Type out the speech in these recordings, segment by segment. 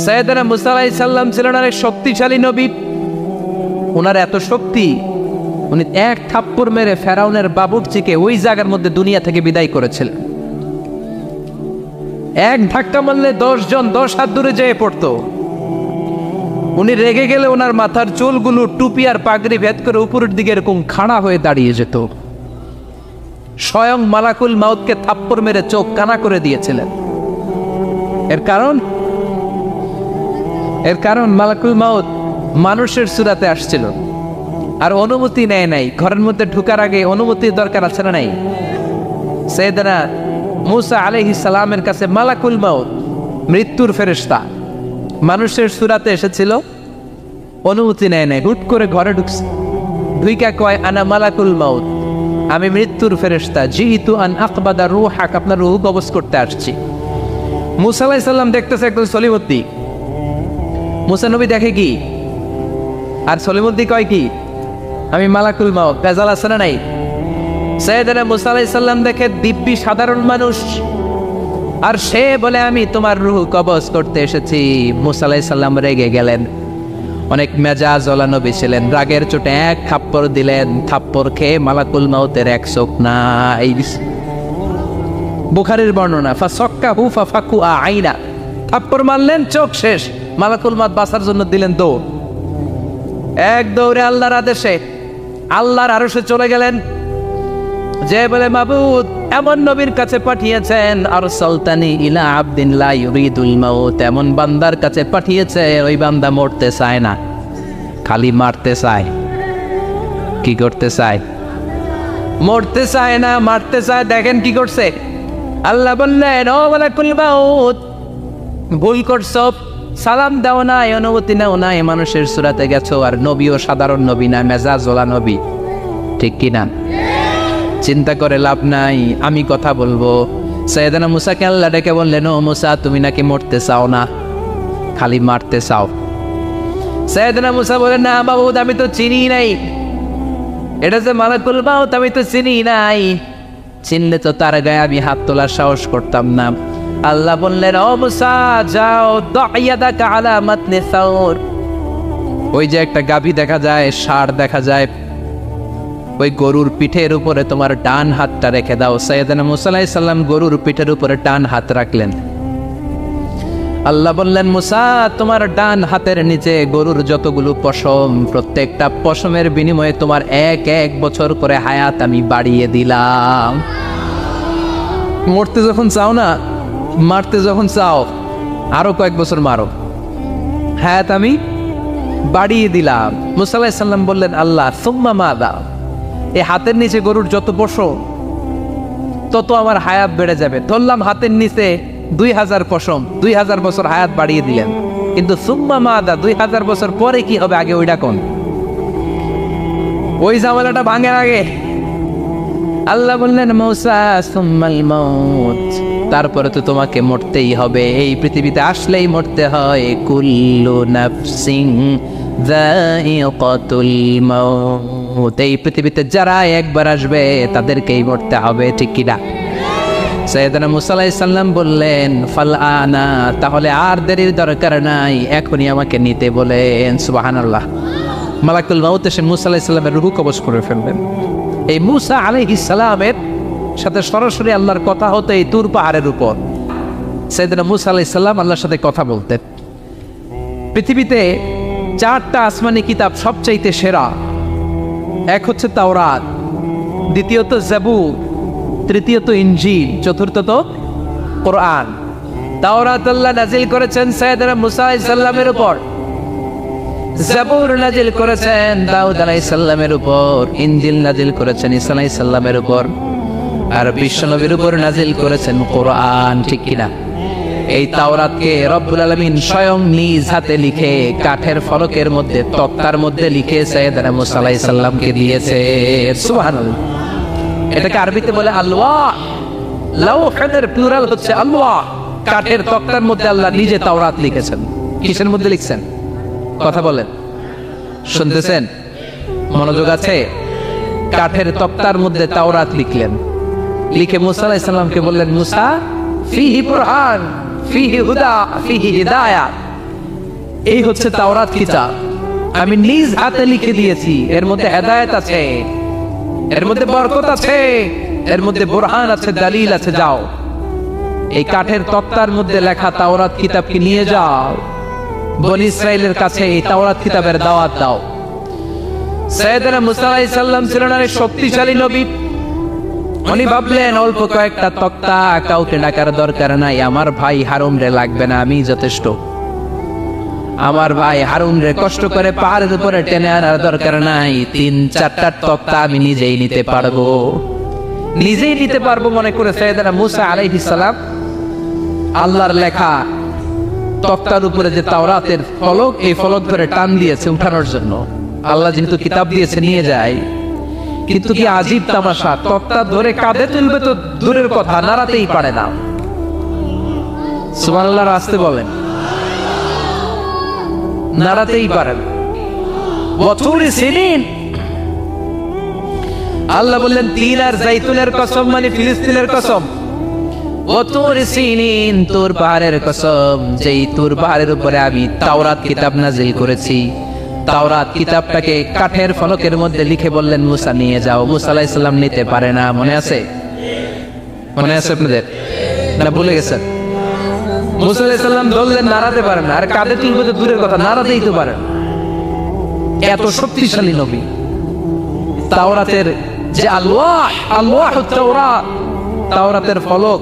সাইয়েদনা মুসা আলাইহিস সালাম ছিলেন অনেক শক্তিশালী নবী। ওনার এত শক্তি, উনি এক থাপ্পড় মেরে ফেরাউনের বাবুর্চিকে ওই জায়গার মধ্যে দুনিয়া থেকে বিদায় করেছিলেন। এক ধাক্কা মারলে 10 জন 10 হাত দূরে যেয়ে পড়তো। উনি রেগে গেলে ওনার মাথার চুলগুলো টুপি আর পাগড়ি ভেদ করে উপরের দিকে এরকম খাড়া হয়ে দাঁড়িয়ে যেত। স্বয়ং মালাকুল মাউতকে থাপ্পড় মেরে চোখ কানা করে দিয়েছিলেন। এর কারণ মালাকুল মাউত মানুষের সূরাতে আসছিল আর অনুমতি নেয় নাই। ঘরের মধ্যে ঢোকার আগে অনুমতির দরকার আছে না নাই? সাইয়েদনা মুসা আলাইহিস সালামের কাছে মালাকুল মাউত মৃত্যুর ফেরেশতা মানুষের সূরাতে এসেছিল, অনুমতি নেয় নাই, হুট করে ঘরে ঢুকছে। ঢুইকা কয়, আনা মালাকুল মাউত, আমি মৃত্যুর ফেরেশতা, জিইতু আন আকবাদা রূহাক, আপনার রূহ কবজ করতে আসছি। মুসা আলাইহিস সালাম দেখতেছে একজন সলিমুদ্দিন। মুসা নবী দেখে কি আর সলিমুদ্দিন কয় কি, আমি মালাকুল মাউত। ভেজাল আছে না নাই? সাইয়েদনা মুসা আলাইহিস সালাম দেখে দিব্যি সাধারণ মানুষ, আর সে বলে আমি তোমার রূহ কবজ করতে এসেছি। মুসা আলাইহিস সালাম রেগে গেলেন। অনেক মেজাজ ওলা নবী ছিলেন। রাগের চোটে এক থাপ্পড় দিলেন। থাপ্পড় খেয়ে মালাকুল মাউতের এক চোখ নাই। বুখারীর বর্ণনা, ফাসাক্কাহু ফাফাকু আইনা, থাপ্পড় মারলেন, চোখ শেষ। মালাকুল মাউত বাঁচার জন্য দিলেন দৌড়। এক দৌড়ে আল্লাহর আদেশে আল্লাহর আরশে চলে গেলেন। যে বলে, মাবুদ এমন নবীর কাছে পাঠিয়েছেন, আরসালতানি ইলা আবদিন লা ইউরিদুল মাউত, এমন বান্দার কাছে পাঠিয়েছে ওই বান্দা মরতে চায় না, খালি মারতে চায়। কি করতে চায়? মরতে চায় না, মারতে চায়। দেখেন কি করছে। আল্লাহ বললেন, ও মালাকুল মাউত, ভুল করছো, সালাম দাও নাই, অনুমতি নাও নাই, মানুষের সূরাতে গেছো, আর নবীও সাধারণ নবী না, মেজাজ ওলা নবী। ঠিক কি না? চিন্তা করে লাভ নাই, আমি কথা বলবো। সাইয়েদনা মুসাকে আল্লাহ ডেকে বললেন, ও মুসা, তুমি নাকি মরতে চাও না, খালি মারতে চাও। সাইয়েদনা মুসা বলেন, না মাবুদ, আমি তো চিনি নাই, এটা যে মালাকুল মাউত আমি তো চিনি নাই, চিনলে তো তার গায়ে আমি হাত তোলার সাহস করতাম না। আল্লাহ বললেন, ও মুসা যাও, দাইয়াদাকা আলা মাতনি সাউর, ওই যে একটা গাভী দেখা যায়, ষাঁড় দেখা যায়, ওই গরুর পিঠের উপরে তোমার ডান হাতটা রেখে দাও। সাইয়েদনা মুসা আলাইহিস সালাম গরুর পিঠের উপরে ডান হাত রাখলেন। আল্লাহ বললেন, মুসা, তোমার ডান হাতের নিচে গরুর যতগুলো পশম, প্রত্যেকটা পশমের বিনিময়ে তোমার এক বছর করে হায়াত আমি বাড়িয়ে দিলাম। মরতে যখন চাও না, মারতে যখন চাও, আরো কয়েক বছর মারো, হায়াত আমি বাড়িয়ে দিলাম। মুসা আলাইহিস সালাম বললেন, আল্লাহ সুম্মা মাযা, এই হাতের নিচে গরুর যত পশম তত আমার হায়াত বেড়ে যাবে। ধরলাম হাতের নিচে 2000 পশম, 2000 বছর হায়াত বাড়িয়ে দিলেন, কিন্তু সুম্মা মাদা, 2000 বছর পরে কি হবে আগে ওইটা কোন? ওই ঝামেলাটা ভাঙের আগে আল্লাহ বললেন, মুসা সুম্মাল মাউত, তারপরে তো তোমাকে মরতেই হবে, এই পৃথিবীতে আসলেই মরতে হয়। কুল্লু নাফসিন যায়িকাতুল মাউত, এই পৃথিবীতে যারা একবার আসবে তাদেরকেই মরতে হবে। ঠিক কি না? সাইয়েদনা মুসা আলাইহিস সালাম বললেন, ফাল আনা, তাহলে আর দেরির দরকার নাই, এখনই আমাকে নিতে বলেন। সুবহানাল্লাহ। মালাকুল মাউত এসে মুসা আলাইহিস সালামের রূহ কবজ করে ফেললেন। এই মুসা আলাইহিস সালামের সাথে সরাসরি আল্লাহর কথা হতো এই তুর পাহাড়ের উপর। সাইয়েদনা মুসা আলাইহিস সালাম আল্লাহর সাথে কথা বলতেন। পৃথিবীতে 4টা আসমানি কিতাব সবচাইতে সেরা। এক হচ্ছে তাওরাত, দ্বিতীয়ত জাবুর, তৃতীয়ত ইনজিল, চতুর্থত কোরআন। তাওরাত আল্লাহ নাজিল করেছেন সাইয়েদনা মুসা আলাইহিস সালামের উপর, জাবুর নাজিল করেছেন দাউদ আলাইহিস সালামের উপর, ইনজিল নাজিল করেছেন ঈসা আলাইহিস সালামের উপর, আর বিশ্বনবীর উপর নাজিল করেছেন কোরআন। ঠিক কিনা? এই তাওরাতকে রব্বুল আলামিন স্বয়ং নিজ হাতে লিখে কাঠের ফলকের মধ্যে, তক্তার মধ্যে লিখে সাইয়েদনা মুসা আলাইহিস সালামকে দিয়েছে। সুবহানাল্লাহ। এটাকে আরবিতে বলে আলওয়াহ। লাওহের প্লুরাল হচ্ছে আলওয়াহ। কাঠের তক্তার মধ্যে আল্লাহ নিজে তাওরাত লিখেছেন। কিসের মধ্যে লিখছেন? কথা বলেন, শুনতেছেন? মনোযোগ আছে? কাঠের তক্তার মধ্যে তাওরাত লিখলেন। লিখে মুসা আলাইহিস সালামকে বললেন, মুসা ফিহি বুরহান, ফিহি হুদা ফিহি হিদায়াত। এই হচ্ছে তাওরাত কিতাব, আমি নিজ হাতে লিখে দিয়েছি। এর মধ্যে হেদায়েত আছে, এর মধ্যে বরকত আছে, এর মধ্যে বুরহান আছে, দলিল আছে। যাও এই কাঠের তক্তার মধ্যে লেখা তাওরাত কিতাবকে নিয়ে যাও, বনি ইসরাইলের কাছে এই তাওরাত কিতাবের দাওয়াত দাও। সাইয়েদনা মুসা আলাইহিস সালাম ছিলেন এক শক্তিশালী নবী। উনি ভাবলেন অল্প কয়েকটা তক্তা, কাউকে ডাকার দরকার নাই, আমার ভাই হারুন রে লাগবে না, আমি যথেষ্ট। আমার ভাই হারুন রে কষ্ট করে পাহাড়ের উপরে টেনে আনার দরকার নাই, 3-4টা তক্তা আমি নিজেই নিতে পারবো, নিজেই নিতে পারবো মনে করে সাইয়েদনা মুসা আলাইহিস সালাম আল্লাহর লেখা তক্তার উপরে যে তাওরাতের ফলক, এই ফলক ধরে টান দিয়েছে উঠানোর জন্য। আল্লাহ যেহেতু কিতাব দিয়েছে নিয়ে যায়, কিন্তু কি আজীব তামাশা, তক্তা ধরে কাঁধে তুলবে তো দূরের কথা, নাড়াতেই পারে না। সুবহানাল্লাহ, আসতে বলেন, নাড়াতেই পারেন। ওয়াতুরি সিনিন, আল্লাহ বললেন তিন আর জাইতুনের কসম, মানে ফিলিস্তিনের কসম। ওয়াতুরি সিনিন, তুর পাহাড়ের কসম, যেই তুর পাহাড়ের উপরে আমি তাওরাত কিতাব নাজিল করেছি। তাওরাত কিতাবটাকে কাঠের ফলকের মধ্যে লিখে বললেন মুসা নিয়ে যাও। মুসা আলাইহিস সালাম নিতে পারে না, মনে আছে? মনে আছে আপনাদের না ভুলে গেছেন? মুসা আলাইহিস সালাম ধরলেন, নাড়াতে পারেন না, আর কাঁধে তুলবে তো দূরের কথা, নাড়াতেই তো পারেন। এত শক্তিশালী নবী। তাওরাতের যে আলওয়াহুত তাওরাত, তাওরাতের ফলক,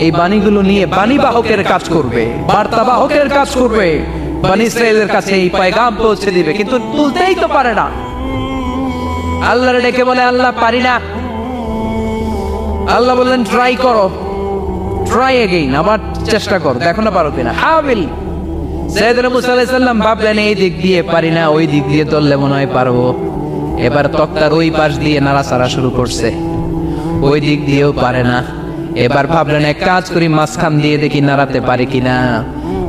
এই বাণীগুলো নিয়ে বাণী বাহকের কাজ করবে, বার্তা বাহকের কাজ করবে, বনি ইসরাইলের কাছে এই পয়গাম পৌঁছে দিবে, কিন্তু তুলতেই তো পারে না। আল্লাহর ডেকে বলে, আল্লাহ পারি না। আল্লাহ বললেন ট্রাই করো, ট্রাই এগেইন, আবার চেষ্টা করো, দেখো না পারো কিনা। হাবিল সাইয়েদনা মুসা আলাইহিস সালাম ভাবলেন এই দিক দিয়ে পারি না, ওই দিক দিয়ে ধরলে মনে হয় পারবো। এবার তক্তার ওই পাশ দিয়ে নাড়াচাড়া শুরু করছে, ওই দিক দিয়েও পারে না। এবার ভাবলেন এক কাজ করি, মাঝখান দিয়ে দেখি নাড়াতে পারি কিনা।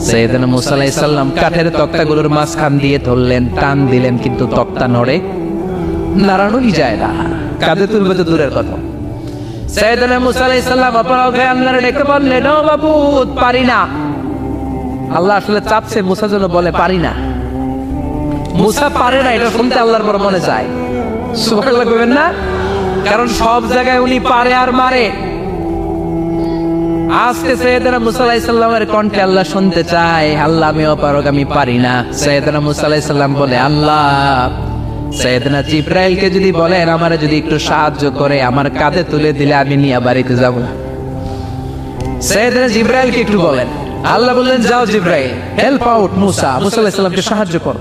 সাইয়েদনা মুসা আলাইহিস সালাম কাঠের তক্তাগুলোর মাঝখান দিয়ে ধরলেন, টান দিলেন, কিন্তু তক্তা নড়ে, নাড়ানোই যায় না, কাঁধে তুলবে তো দূরের কথা। সাইয়েদনা মুসা আলাইহিস সালাম অপরাধ হয়ে আল্লাহর ডেকে বললেন, ও বাবু পারি না। আল্লাহ আসলে চাচ্ছে মুসা যেন বলে পারি না। মুসা পারে না এটা শুনতে আল্লাহর বড় মনে চায়। সুবহানাল্লাহ কইবেন না? কারণ সব জায়গায় উনি পারে আর মারে। আজকে সাইয়েদনা মুসা আলাইহিস সালামের কণ্ঠে আল্লাহ শুনতে চায়, আল্লাহ আমি অপারগ, আমি পারি না। সাইয়েদনা মুসা আলাইহিস সালাম বলে, আল্লাহ সাইয়েদনা জিবরাইলকে যদি বলেন আমারে যদি একটু সাহায্য করে, আমার কাঁধে তুলে দিলে আমি নিয়ে বাড়িতে যাব। সাইয়েদনা জিবরাইলকে একটু বলেন। আল্লাহ বললেন, যাও জিবরাইল, হেল্প আউট মুসা, মুসা আলাইহিস সালামকে সাহায্য করো।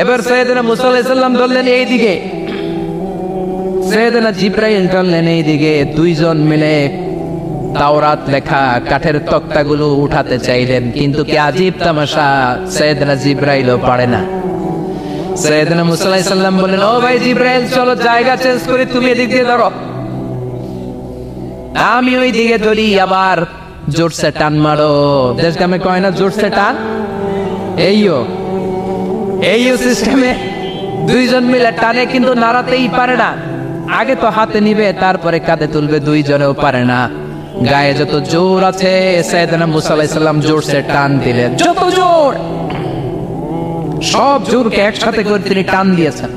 এবার সাইয়েদনা মুসা আলাইহিস সালাম বললেন এইদিকে, সাইয়েদনা জিবরাইল বললেন এইদিকে। দুইজন মিলে তাওরাত লেখা কাঠের তক্তাগুলো উঠাতে চাইলেন, কিন্তু কি আজীব তামাশা, সাইয়েদনা জিবরাইলও পারে না। সাইয়েদনা মুসা আলাইহিস সালাম বললেন, ও ভাই জিবরাইল, চলো জায়গা চেঞ্জ করে তুমি এদিক দিয়ে ধরো, আমি ওই দিকে ধরি, আবার জোরসে টান মারো। দেশ গ্রামে কয় না জোরসে টান, এইও সিস্টেমে দুইজন মিলে টানে, কিন্তু নাড়াতেই পারে না। আগে তো হাতে নিবে, তারপরে কাঁধে তুলবে, দুইজনেও পারে না। গায়ে যত জোর আছে, সাইয়েদনা মুসা আলাইহিস সালাম জোরসে টান দিলেন, যত জোর, সব জোরকে একসাথে করে তিনি টান দিয়েছেন।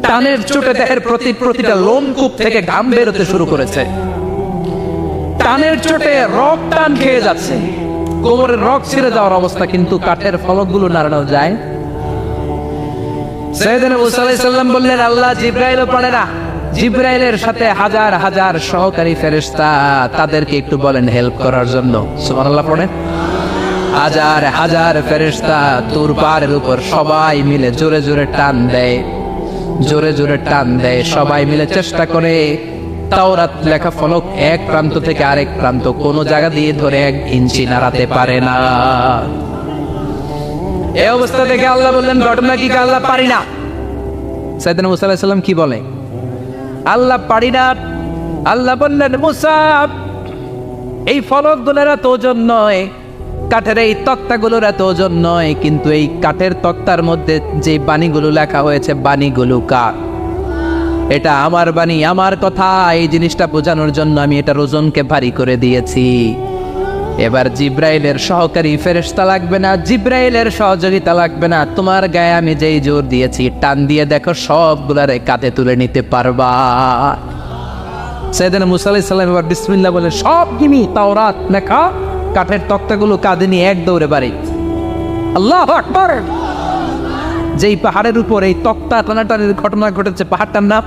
টানের চোটে দেহের প্রতিটা লোমকূপ থেকে ঘাম বেরোতে শুরু করেছে। টানের চোটে রক টান খেয়ে যাচ্ছে, কোমরের রক ছিঁড়ে যাওয়ার অবস্থা, কিন্তু কাঠের ফলকগুলো নাড়ানো যায়। সাইয়েদনা মুসা আলাইহিস সালাম বললেন, আল্লাহ জিবরাইলও পারে না। জিবরাইলের সাথে হাজার হাজার সহকারী ফেরেশতা, তাদেরকে একটু বলেন হেল্প করার জন্য। সুবহানাল্লাহ পড়েন। হাজার হাজার ফেরেশতা তুর পাহাড়ের উপর সবাই মিলে জোরে জোরে টান দেয়, জোরে জোরে টান দেয়। সবাই মিলে চেষ্টা করে তাওরাত লেখা ফলক এক প্রান্ত থেকে আরেক প্রান্ত কোন জায়গা দিয়ে ধরে 1 ইঞ্চি নাড়াতে পারে না। এই অবস্থা দেখে আল্লাহ বললেন, ঘটনা কি? আল্লাহ পারি না। সাইয়েদনা মুসা আলাইহিস সালাম কি বলে? আল্লাহ পারি না। আল্লাহ বললেন, মুসা, এই ফলকগুলোর এত ওজন নয়, কাঠের এই তক্তাগুলোর এত ওজন নয়, কিন্তু এই কাঠের তক্তার মধ্যে যে বাণীগুলো লেখা হয়েছে, বাণীগুলো কার? এটা আমার বাণী, আমার কথা। এই জিনিসটা বোঝানোর জন্য আমি এটার ওজনকে ভারী করে দিয়েছি। এবার জিব্রাইলের সহকারী ফেরেশতা লাগবে না, জিব্রাইলের সহযোগিতা লাগবে না, তোমার গায়ে আমি যেই জোর দিয়েছি টান দিয়ে দেখো সবগুলারে কাঁধে তুলে নিতে পারবা। সাইয়েদনা মুসা আলাইহিস সালাম এবার বিসমিল্লাহ বলে সব গিমি তাওরাত লেখা কাঠের তক্তাগুলো কাঁধে নিয়ে এক দৌড়ে বাড়ি। আল্লাহু আকবার। যেই পাহাড়ের উপর এই তক্তা টানাটানির ঘটনা ঘটেছে পাহাড়টার নাম,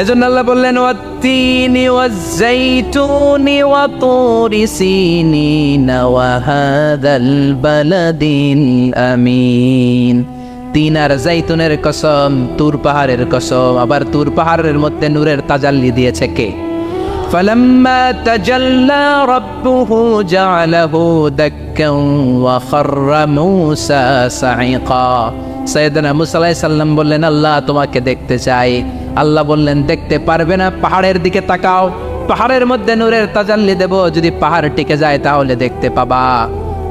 এজন্য আল্লাহ বললেন ওয়াত্তিনি ওয়াজ্জাইতুনি ওয়া তুরি সিনিন ওয়া হাযাল বালাদিল আমিন। তিন আর জাইতুনের কসম, তুর পাহাড়ের কসম। আবার তুর পাহাড়ের মধ্যে নূরের তাজাল্লি দিয়েছে কে? ফালাম্মা তাজাল্লা রাব্বুহু জাআলাহু দাক্কান ওয়া খাররা মূসা সাইকা। সাইয়েদনা মুসা আলাইহিস সালাম বললেন আল্লাহ তোমাকে দেখতে চাই। আল্লাহ বললেন দেখতে পারবে না, পাহাড়ের দিকে তাকাও, পাহাড়ের মধ্যে নূরের তাজাল্লি দেব, যদি পাহাড় টিকে যায় তাহলে দেখতে পাবা।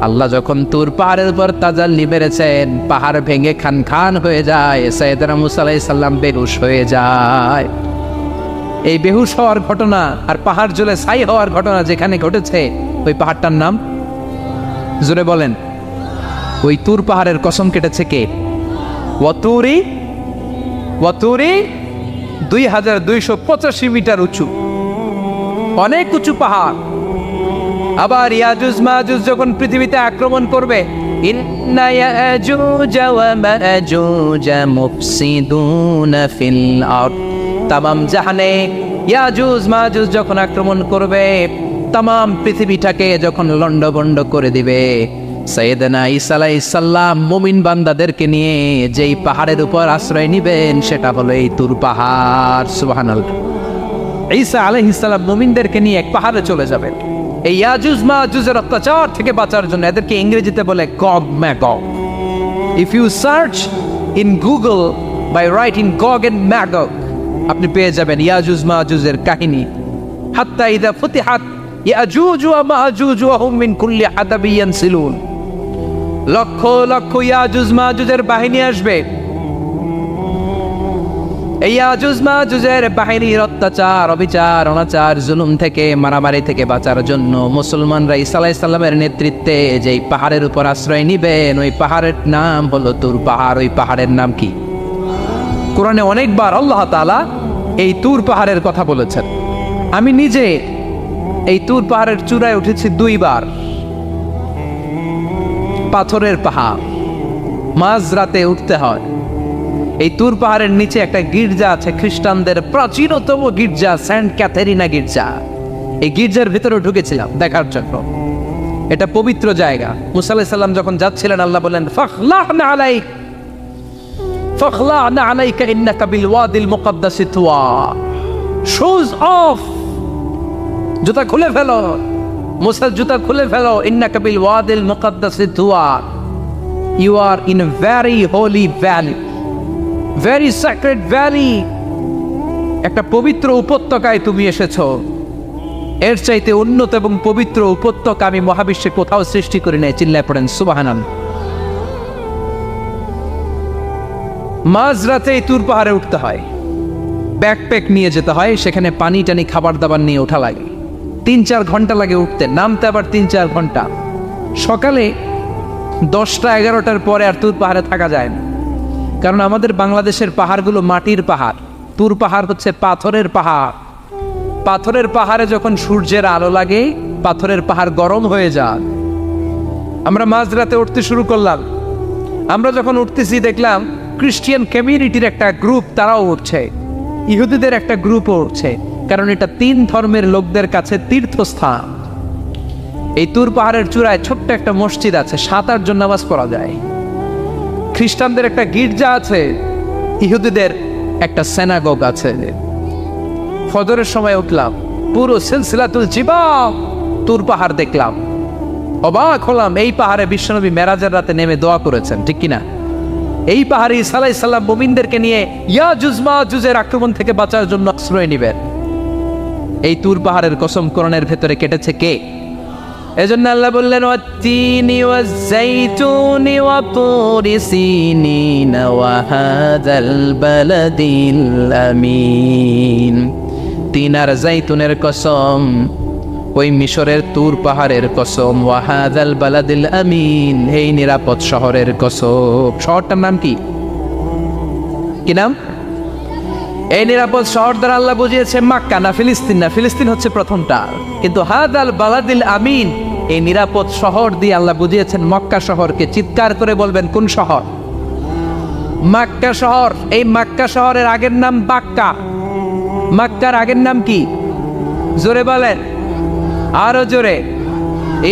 আল্লাহ যখন তুর পাহাড়ের উপর তাজাল্লি মেরেছেন, পাহাড় ভেঙে খান খান হয়ে যায়, সাইয়েদনা মুসা আলাইহিস সালাম বেহুশ হয়ে যায়। এই বেহুশ হওয়ার ঘটনা আর পাহাড় জ্বলে ছাই হওয়ার ঘটনা যেখানে ঘটেছে, ওই পাহাড়টার নাম জোরে বলেন। ওই তুর পাহাড়ের কসম কেটেছে কে? ওয়াতুরি 2285 মিটার উঁচু, অনেক উঁচু পাহাড়। আবার ইয়াজুজ মাজুজ যখন পৃথিবীতে আক্রমণ করবে, ইন্না ইয়াজুজ ওয়া মাজুজ মুফসিদুনা ফিল আরদ, তামাম জাহানে ইয়াজুজ মাজুজ যখন আক্রমণ করবে, তামাম পৃথিবীটাকে যখন লন্ডভন্ড করে দিবে, সাইয়েদনা ঈসা আলাইহিস সালাম মুমিন বান্দাদেরকে নিয়ে যেই পাহাড়ের উপর আশ্রয় নিবেন সেটা হলো এই তুর পাহাড়। সুবহানাল্লাহ। ঈসা আলাইহিস সালাম মুমিনদেরকে নিয়ে এক পাহাড়ে চলে যাবেন এই ইয়াজুজ মাজুজের অত্যাচার থেকে বাঁচার জন্য। এদেরকে ইংরেজিতে বলে Gog Magog. If you search in Google by writing Gog and Magog, আপনি পেয়ে যাবেন ইয়াজুজ মাজুজের কাহিনী। হাত্তা ইযা ফুতিহাত ইয়াজুজ ওয়া মাজুজ ওয়া হুম মিন কুল্লি হাদাবিন ইয়ানসিলুন। লক্ষ লক্ষ ইয়াজুজ মাজুজের বাহিনী আসবে। এই ইয়াজুজ মাজুজের বাহিনীর অত্যাচার, অবিচার, অনাচার, জুলুম থেকে, মারামারি থেকে বাঁচার জন্য মুসলমানরা ঈসা আলাইহিস সালামের নেতৃত্বে যেই পাহাড়ের উপর আশ্রয় নিবেন, ওই পাহাড়ের নাম হলো তুর পাহাড়। ওই পাহাড়ের নাম কি? কোরআনে অনেকবার আল্লাহ তাআলা এই তুর পাহাড়ের কথা বলেছেন। আমি নিজে এই তুর পাহাড়ের চূড়ায় উঠেছি 2 বার। পাথরের পাহাড়, মাঝরাতে উঠতে হয়। এই তুর পাহাড়ের নিচে একটা গির্জা আছে, খ্রিস্টানদের প্রাচীনতম গির্জা, সেন্ট ক্যাথেরিনা গির্জা। এই গির্জার ভিতরে ঢুকেছিলাম দেখার জন্য। এটা পবিত্র জায়গা। মুসা আলাইহিস সালাম যখন যাচ্ছিলেন, আল্লাহ বলেন ফাখলা'না আলাইক ফাখলা'না আলাইকা ইন্নাকা বিল ওয়াদিল মুকাদ্দাসি তুয়া। শুজ অফ, জুতা খুলে ফেলো। মুসা জুতা খুলে ফেলো। ইন্নাকা বিল ওয়াদিল মুকাদ্দাসি তুয়া। You are in a very holy valley, very sacred valley. একটা পবিত্র উপত্যকায় তুমি এসেছো। এর চাইতে উন্নত এবং পবিত্র উপত্যকা আমি মহাবিশ্বে কোথাও সৃষ্টি করি নাই। চিল্লায় পড়েন সুবহানাল্লাহ। মাঝরাতে এই তুর পাহাড়ে উঠতে হয়, ব্যাকপ্যাক নিয়ে যেতে হয়, সেখানে পানি টানি খাবার দাবার নিয়ে ওঠা লাগে। 3-4 ঘন্টা লাগে উঠতে, নামতে আবার 3-4 ঘন্টা। সকালে 10টা-11টার পরে আর তুর পাহাড়ে থাকা যায় না, কারণ আমাদের বাংলাদেশের পাহাড়গুলো মাটির পাহাড়, তুর পাহাড় হচ্ছে পাথরের পাহাড়। পাথরের পাহাড়ে যখন সূর্যের আলো লাগে, পাথরের পাহাড় গরম হয়ে যায়। আমরা মাঝরাতে উঠতে শুরু করলাম। আমরা যখন উঠতেছি দেখলাম খ্রিস্টিয়ান কমিউনিটির একটা গ্রুপ, তারাও উঠছে, ইহুদিদের একটা গ্রুপও উঠছে, কারণ এটা 3 ধর্মের লোকদের কাছে তীর্থস্থান। এই তুর পাহাড়ের চূড়ায় ছোট্ট একটা মসজিদ আছে, 7-8 জন নামাজ পড়া যায়। খ্রিস্টানদের একটা গির্জা আছে, ইহুদিদের একটা সিনাগগ আছে। ফজরের সময় উঠলাম, পুরো সিলসিলাতুল জিবা তুর পাহাড় দেখলাম। অবাক হলাম, এই পাহাড়ে বিশ্বনবী মেরাজের রাতে নেমে দোয়া করেছেন, ঠিক কিনা? এই পাহাড়ে ঈসা আলাইহিস সালাম মুমিনদেরকে নিয়ে ইয়াজুজ মাজুজের আক্রমণ থেকে বাঁচার জন্য আশ্রয় নেবেন। এই তুর পাহাড়ের কসম কোরআনের ভেতরে কেটেছে কে? এজন্য আল্লাহ বললেন ওয়াত্তিনি ওয়াজ্জাইতুনি ওয়া তুরি সিনিন ওয়া হাযাল বালাদিল আমিন। তিন আর জাইতুনের কসম, ওই মিশরের তুর পাহাড়ের কসম, ওয়া হাযাল বালাদিল আমিন, এই নিরাপদ শহরের কসম। শহরটার নাম কি? কি নাম? এই নিরাপদ শহর দ্বারা আল্লাহ বুঝিয়েছে মক্কা, না ফিলিস্তিন না। ফিলিস্তিন হচ্ছে প্রথমটা, কিন্তু হাযাল বালাদিল আমিন, এই নিরাপদ শহর দিয়ে আল্লাহ বুঝিয়েছেন মক্কা শহরকে। চিৎকার করে বলবেন কোন শহর? মক্কা শহর। এই মক্কা শহরের আগের নাম বাক্কা। মক্কার আগের নাম কি? জোরে বলেন, আরো জোরে।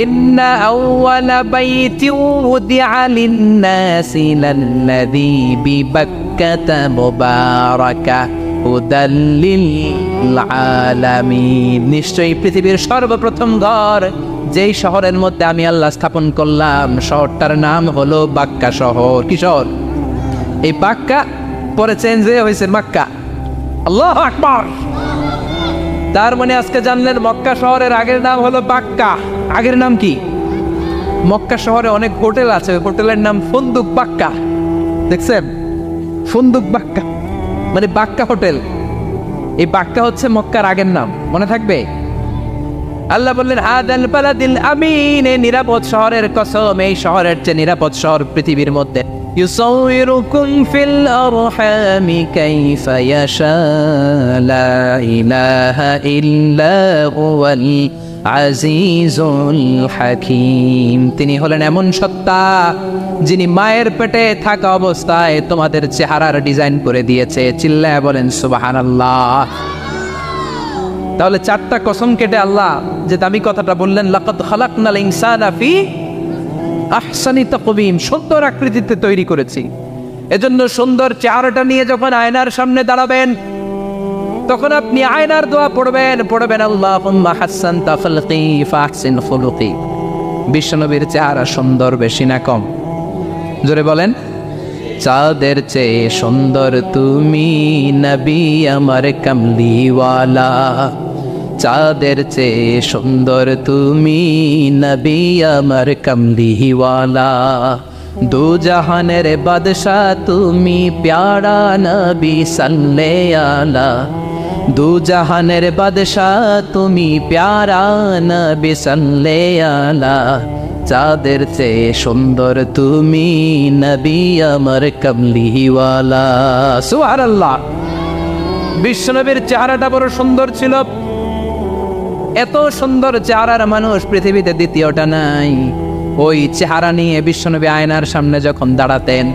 ইন্না আউওয়ালা বাইতিন উদিআ লিন-নাসি লাল্লাযী বিবাক্কাতা মুবারাকা হুদাল লিল আলামিন, নিশ্চয়ই পৃথিবীর সর্বপ্রথম ঘর যেই শহরের মধ্যে আমি আল্লাহ স্থাপন করলাম, শহরটার নাম হলো বাক্কা শহর। কি শহর? এই বাক্কা পরে চেঞ্জ হয়ে হয়েছে মক্কা। আল্লাহু আকবার। তার মানে আজকে জানলেন মক্কা শহরের আগের নাম হলো বাক্কা। আগের নাম কি? মক্কা শহরে অনেক হোটেল আছে, ওই হোটেলের নাম ফুন্দুক বাক্কা। দেখছেন? ফুন্দুক বাক্কা মানে বাক্কা হোটেল। এই বাক্কা হচ্ছে মক্কার আগের নাম, মনে থাকবে। আল্লাহ বললেন হাযাল বালাদিল আমিন, এই নিরাপদ শহরের কসম, এই শহরের চেয়ে নিরাপদ শহর পৃথিবীর মধ্যে। ইউসাউইরুকুম ফিল আরহামি কাইফা ইয়াশা লা ইলাহা ইল্লা হুয়াল আজিজুল হাকিম, তিনি হলেন এমন সত্তা যিনি মায়ের পেটে থাকা অবস্থায় তোমাদের চেহারার ডিজাইন করে দিয়েছে। চিল্লায় বলেন সুবহানাল্লাহ। তাহলে চারটা কসম কেটে আল্লাহ যে দামি কথাটা বললেন, লাকাদ খালাকনাল ইনসানা ফি আহসানি তাকওয়িম, সুন্দর আকৃতিতে তৈরি করেছি। এজন্য সুন্দর চেহারাটা নিয়ে যখন আয়নার সামনে দাঁড়াবেন, তখন আপনি আয়নার দোয়া পড়বেন আল্লাহুম্মা হাসসানতা খালকি ফাহসিন খুলুকি। বিশ্বনবীর চেহারা সুন্দর বেশি না কম? জোরে বলেন। চাঁদের চেয়ে সুন্দর তুমি নবী আমার কামলিওয়ালা, চাঁদের চেয়ে সুন্দর তুমি নবী আমার কামলিওয়ালা, দু জাহানের বাদশা তুমি প্যারা নবী সাল্লাল্লাহু আলা, দু জাহানের বাদশা তুমি প্যারা নবী সাল্লাল্লাহু আলা, চাঁদের চেয়ে সুন্দর তুমি নবী আমার কামলিওয়ালা। সুবহানাল্লাহ। বিশ্বনবীর চেহারাটা বড় সুন্দর ছিল। এত সুন্দর চেহারার মানুষ পৃথিবীতে দ্বিতীয়টা নাই। ওই চেহারা নিয়ে বিশ্বনবী আয়নার সামনে যখন দাঁড়াতেন,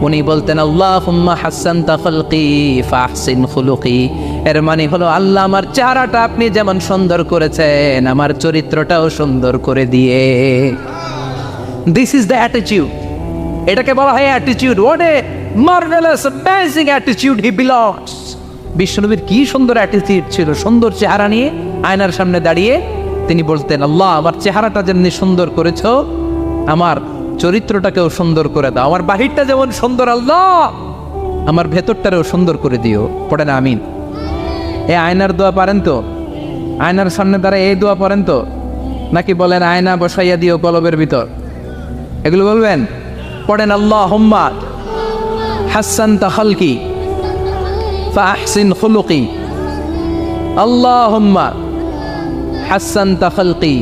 উনি বলতেন আল্লাহুম্মা হাসসানতা খালকি ফাহসিন খুলুকি। এর মানে হলো, আল্লাহ আমার চেহারাটা আপনি যেমন সুন্দর করেছেন, আমার চরিত্রটাও সুন্দর করে দিয়ে। This is the attitude. এটাকে বলা হয় attitude. What a marvellous amazing attitude he belongs. বিশ্বনবীর কি সুন্দর অ্যাটিটিউড ছিল। সুন্দর চেহারা নিয়ে আয়নার সামনে দাঁড়িয়ে তিনি বলতেন, আল্লাহ আমার চেহারাটা যেমনি সুন্দর করেছো, আমার চরিত্রটাকেও সুন্দর করে দাও। আমার বাহিরটা যেমন সুন্দর, আল্লাহ আমার ভেতরটারেও সুন্দর করে দিও। পড়েন আমিন। এই আয়নার দোয়া পারেন তো? আয়নার সামনে দাঁড়ায় এই দোয়া পড়েন তো? নাকি বলেন আয়না বসাইয়া দিও কলবের ভিতর? এগুলো বলবেন? পড়েন আল্লাহুম্মা হাসসানতা খালকি ফাহসিন খুলুকি, আল্লাহুম্মা হাসসানতা খালকি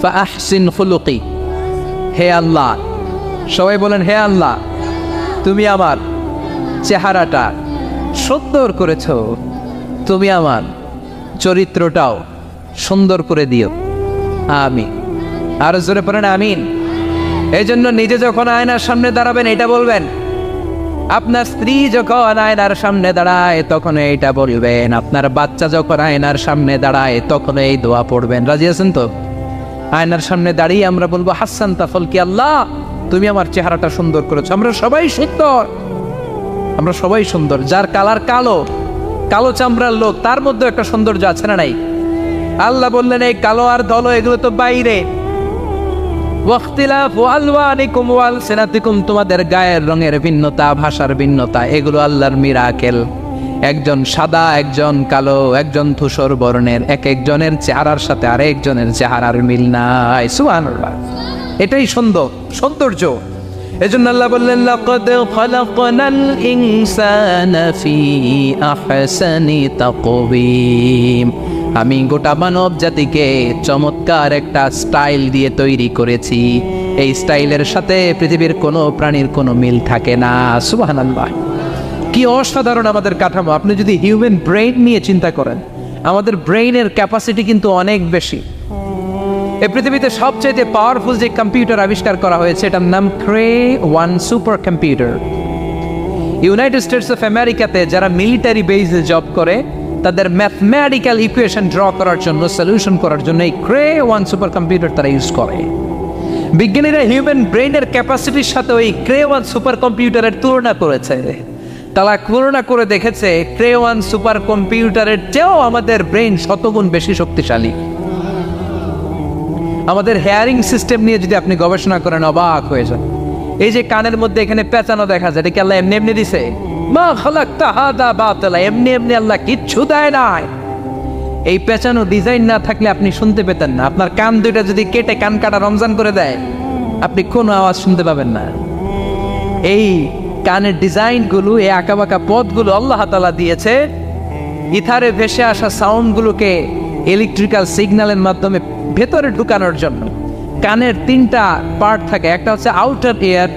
ফাহসিন খুলুকি। হে আল্লাহ, সবাই বলেন হে আল্লাহ, তুমি আমার চেহারাটা সুন্দর করেছো, তুমি আমার চরিত্রটাও সুন্দর করে দিও। আমিন। আর জোরে পড়েন আমিন। এই জন্য নিজে যখন আয়নার সামনে দাঁড়াবেন এটা বলবেন, আপনার স্ত্রী যখন আয়নার সামনে দাঁড়ায় তখন এইটা বলবেন, আপনার বাচ্চা যখন আয়নার সামনে দাঁড়ায় তখন এই দোয়া পড়বেন। রাজি আছেন তো? আয়নার সামনে দাঁড়িয়ে আমরা বলবো হাসসানতা খালকি, আল্লাহ তুমি আমার চেহারাটা সুন্দর করেছো। আমরা সবাই সুন্দর, আমরা সবাই সুন্দর। যার কালার কালো, কালো চামড়ার লোক, তার মধ্যে একটা সৌন্দর্য আছে না নাই? আল্লাহ বললেন এই কালো আর ধলো এগুলো তো বাইরে। ওয়াখতিলাফু আলওয়ানিকুম ওয়া আলসিনাতিকুম, তোমাদের গায়ের রঙের ভিন্নতা, ভাষার ভিন্নতা, এগুলো আল্লাহর মিরাকেল। একজন সাদা, একজন কালো, একজন ধূসর বর্ণের, এক একজনের চেহারার সাথে আরেকজনের চেহারার মিল নাই। সুবহানাল্লাহ। এটাই সৌন্দর্য। এজন্য আল্লাহ বললেন লাকাদ খালাকনাল ইনসানা ফি আহসানি তাকওয়িম, আমি গোটা মানব জাতিকে চমৎকার একটা স্টাইল দিয়ে তৈরি করেছি, এই স্টাইলের সাথে পৃথিবীর কোনো প্রাণীর কোনো মিল থাকে না। সুবহানাল্লাহ, কি অসাধারণ আমাদের কাঠামো। আপনি যদি হিউম্যান ব্রেইন নিয়ে চিন্তা করেন, আমাদের ব্রেইনের ক্যাপাসিটি কিন্তু অনেক বেশি। এই পৃথিবীতে সবচেয়ে পাওয়ারফুল যে কম্পিউটার আবিষ্কার করা হয়েছে এটার নাম Cray one super computer. United States of আমেরিকাতে যারা মিলিটারি বেসে জব করে তাদের ম্যাথমেটিক্যাল ইকুয়েশন ড্র করার জন্য, সলিউশন করার জন্য এই ক্রে-1 সুপার কম্পিউটার তারা ইউজ করে। বিজ্ঞানীরা হিউম্যান ব্রেইনের ক্যাপাসিটির সাথে ওই ক্রে-1 সুপার কম্পিউটারের তুলনা করেছে। তারা তুলনা করে দেখেছে ক্রে-1 সুপার কম্পিউটারের চেয়েও আমাদের ব্রেইন শতগুণ বেশি শক্তিশালী। আমাদের হেয়ারিং সিস্টেম নিয়ে যদি আপনি গবেষণা করেন অবাক হয়ে যান। এই যে কানের মধ্যে এখানে পেঁচানো দেখা যায়, এটা কি আল্লাহ এমনি এমনি দিছে? মা খালাকতা হাদা বাতিলা, এমনি এমনি আল্লাহ কিচ্ছু দেয় নাই। এই পেঁচানো ডিজাইন না থাকলে আপনি শুনতে পেতেন না। আপনার কান দুইটা যদি কেটে কান কাটা রমজান করে দেয়, আপনি কোনো আওয়াজ শুনতে পাবেন না। এই কানের ডিজাইনগুলো, এই আঁকাবাঁকা পথগুলো আল্লাহ তাআলা দিয়েছে ইথারে ভেসে আসা সাউন্ডগুলোকে ইলেকট্রিক্যাল সিগন্যালের মাধ্যমে ভেতরে ঢুকানোর জন্য। কানের 3টা পার্ট থাকে, একটা হচ্ছে আউটার এয়ার,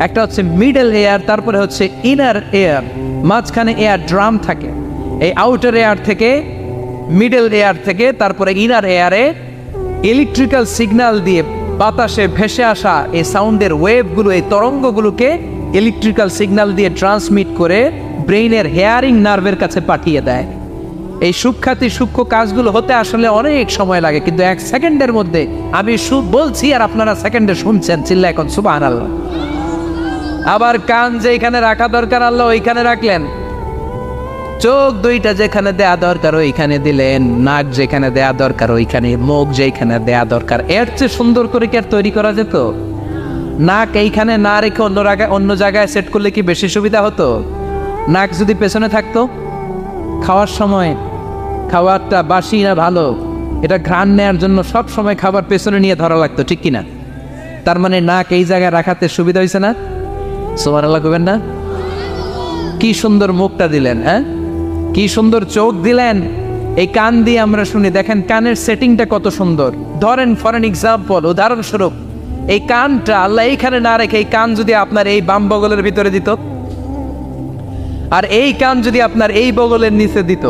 একটা হচ্ছে মিডল এয়ার, তারপরে হচ্ছে ইনার এয়ার, মাঝখানে এয়ার ড্রাম থাকে। এই আউটার এয়ার থেকে, মিডল এয়ার থেকে, তারপরে ইনার এয়ারে ইলেকট্রিক্যাল সিগন্যাল দিয়ে বাতাসে ভেসে আসা এই সাউন্ডের ওয়েভগুলো, এই তরঙ্গগুলোকে ইলেকট্রিক্যাল সিগন্যাল দিয়ে ট্রান্সমিট করে ব্রেইনের হেয়ারিং নার্ভের কাছে পাঠিয়ে দেয়। এই সূক্ষ্ম কাজগুলো হতে আসলে অনেক সময় লাগে, কিন্তু 1 সেকেন্ডের মধ্যে আমি বলছি আর আপনারা সেকেন্ডে শুনছেন। চিল্লা এখন সুবহানাল্লাহ। আবার কান যেখানে রাখা দরকার আল্লাহ ওইখানে রাখলেন, চোখ দুইটা যেখানে দেয়া দরকার ওইখানে দিলেন, নাক যেখানে দেয়া দরকার ওইখানে, মুখ যেখানে দেয়া দরকার। এর চেয়ে সুন্দর করে কি আর তৈরি করা যেত? নাক এইখানে না রেখে অন্য জায়গায় সেট করলে কি বেশি সুবিধা হতো? নাক যদি পেছনে থাকতো, খাওয়ার সময় খাবারটা বাসি না ভালো এটা ঘ্রাণ নেয়ার জন্য সব সময় খাবার পেছনে নিয়ে ধরা লাগতো, ঠিক কিনা? তার মানে নাক এই জায়গায় রাখাতে সুবিধা হয়েছে না? সুবহানাল্লাহ কইবেন না? কি সুন্দর মুখটা দিলেন, হ্যাঁ, কি সুন্দর চোখ দিলেন। এই কান দিয়ে আমরা শুনি, দেখেন কানের সেটিংটা কত সুন্দর। ধরেন ফর এন এক্সাম্পল, উদাহরণস্বরূপ, এই কানটা আল্লাহ এইখানে না রেখে এই কান যদি আপনার এই বাম বগলের ভিতরে দিত, আর এই কান যদি আপনার এই বগলের নিচে দিত,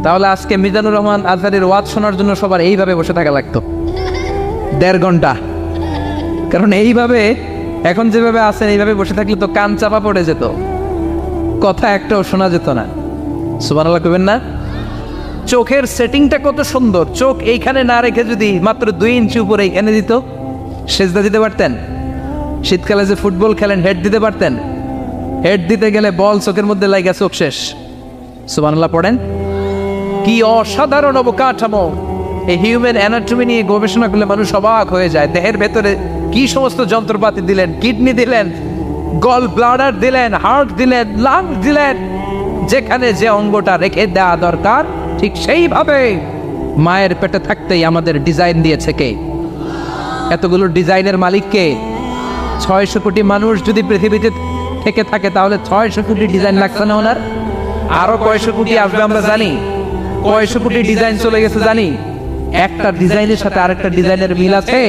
তাহলে আজকে মিজানুর রহমান আজহারের ওয়াজ শোনার জন্য সবার এইভাবে বসে থাকা লাগতো 1.5 ঘন্টা। কারণ এইভাবে এখন যেভাবে আছেন এইভাবে বসে থাকলে তো কান চাপা পড়ে যেত, কথা একটাও শোনা যেত না। সুবহানাল্লাহ কইবেন না? চোখের সেটিংটা কত সুন্দর। চোখ এইখানে না রেখে যদি মাত্র 2 ইঞ্চি উপরে এইখানে দিত, সেজদা দিতে পারতেন। শীতকালে যে ফুটবল খেলেন, হেড দিতে পারতেন। হেড দিতে গেলে বল চোখের মধ্যে লাগা, চোখ শেষ। সুবহানাল্লাহ পড়েন। কি অসাধারণ অবকাঠামো! এই হিউম্যান অ্যানাটমি নিয়ে গবেষণা করলে মানুষ অবাক হয়ে যায়। দেহের ভেতরে কি সমস্ত যন্ত্রপাতি দিলেন, কিডনি দিলেন, গল ব্লাডার দিলেন, হার্ট দিলেন, লাং দিলেন। যেখানে যে অঙ্গটা রেখে দেওয়া দরকার ঠিক সেইভাবে মায়ের পেটে থাকতেই আমাদের ডিজাইন দিয়েছে কে? এতগুলো ডিজাইনের মালিক কে? 600 কোটি মানুষ যদি পৃথিবীতে থেকে থাকে তাহলে 600 কোটি ডিজাইন লাগছে না ওনার? আরো কয়শো কোটি আসবে আমরা জানি। কয়শো কোটি ডিজাইন চলে গেছে জানি। একটা ডিজাইনের সাথে আরেকটা ডিজাইনের মিল আছে?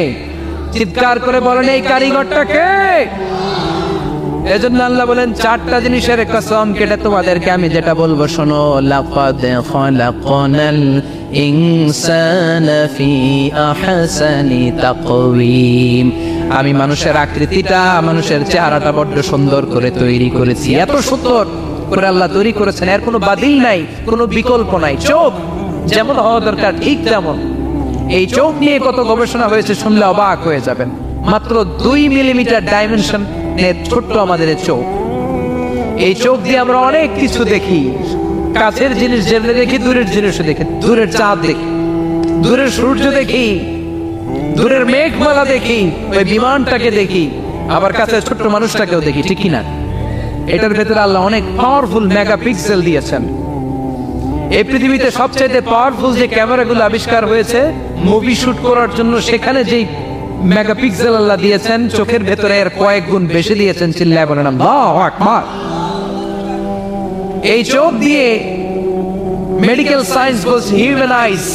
চিৎকার করে বলেন এই কারিগরটা কে? এজন্য আল্লাহ বলেন 4টা জিনিসের কসম কেটে তোমাদেরকে আমি যেটা বলবো শোনো। লাকাদ খালাকনাল ইনসানা ফি আহসানি তাকওয়িম। আমি মানুষের আকৃতিটা, মানুষের চেহারাটা বড্ড সুন্দর করে তৈরি করেছি। এত সুন্দর করে আল্লাহ তৈরি করেছেন, এর কোনো বাতিল নাই, কোনো বিকল্প নাই। চোখ যেমন হওয়া দরকার ঠিক তেমন। এই চোখ নিয়ে কত গবেষণা হয়েছে শুনলে অবাক হয়ে যাবেন। মাত্র 2 মিলিমিটার ডাইমেনশন ছোট্ট আমাদের চোখ। এই চোখ দিয়ে আমরা অনেক কিছু দেখি। কাছের জিনিস যেমনি দেখি, দূরের জিনিসও দেখি। দূরের চাঁদ দেখি, দূরের সূর্য দেখি, দূরের মেঘমালা দেখি, ওই বিমানটাকে দেখি, আবার কাছে ছোট্ট মানুষটাকেও দেখি, ঠিক কিনা? এটার ভেতরে আল্লাহ অনেক পাওয়ারফুল মেগাপিক্সেল দিয়েছেন। এই পৃথিবীতে সবচাইতে পাওয়ারফুল যে ক্যামেরাগুলো আবিষ্কার হয়েছে মুভি শুট করার জন্য, সেখানে যেই মেগাপিক্সেল আল্লাহ দিয়েছেন চোখের ভেতরে এর কয়েক গুণ বেশি দিয়েছেন। চিল্লায় বলেন আল্লাহু আকবার। এই চোখ দিয়ে Medical science goes human eyes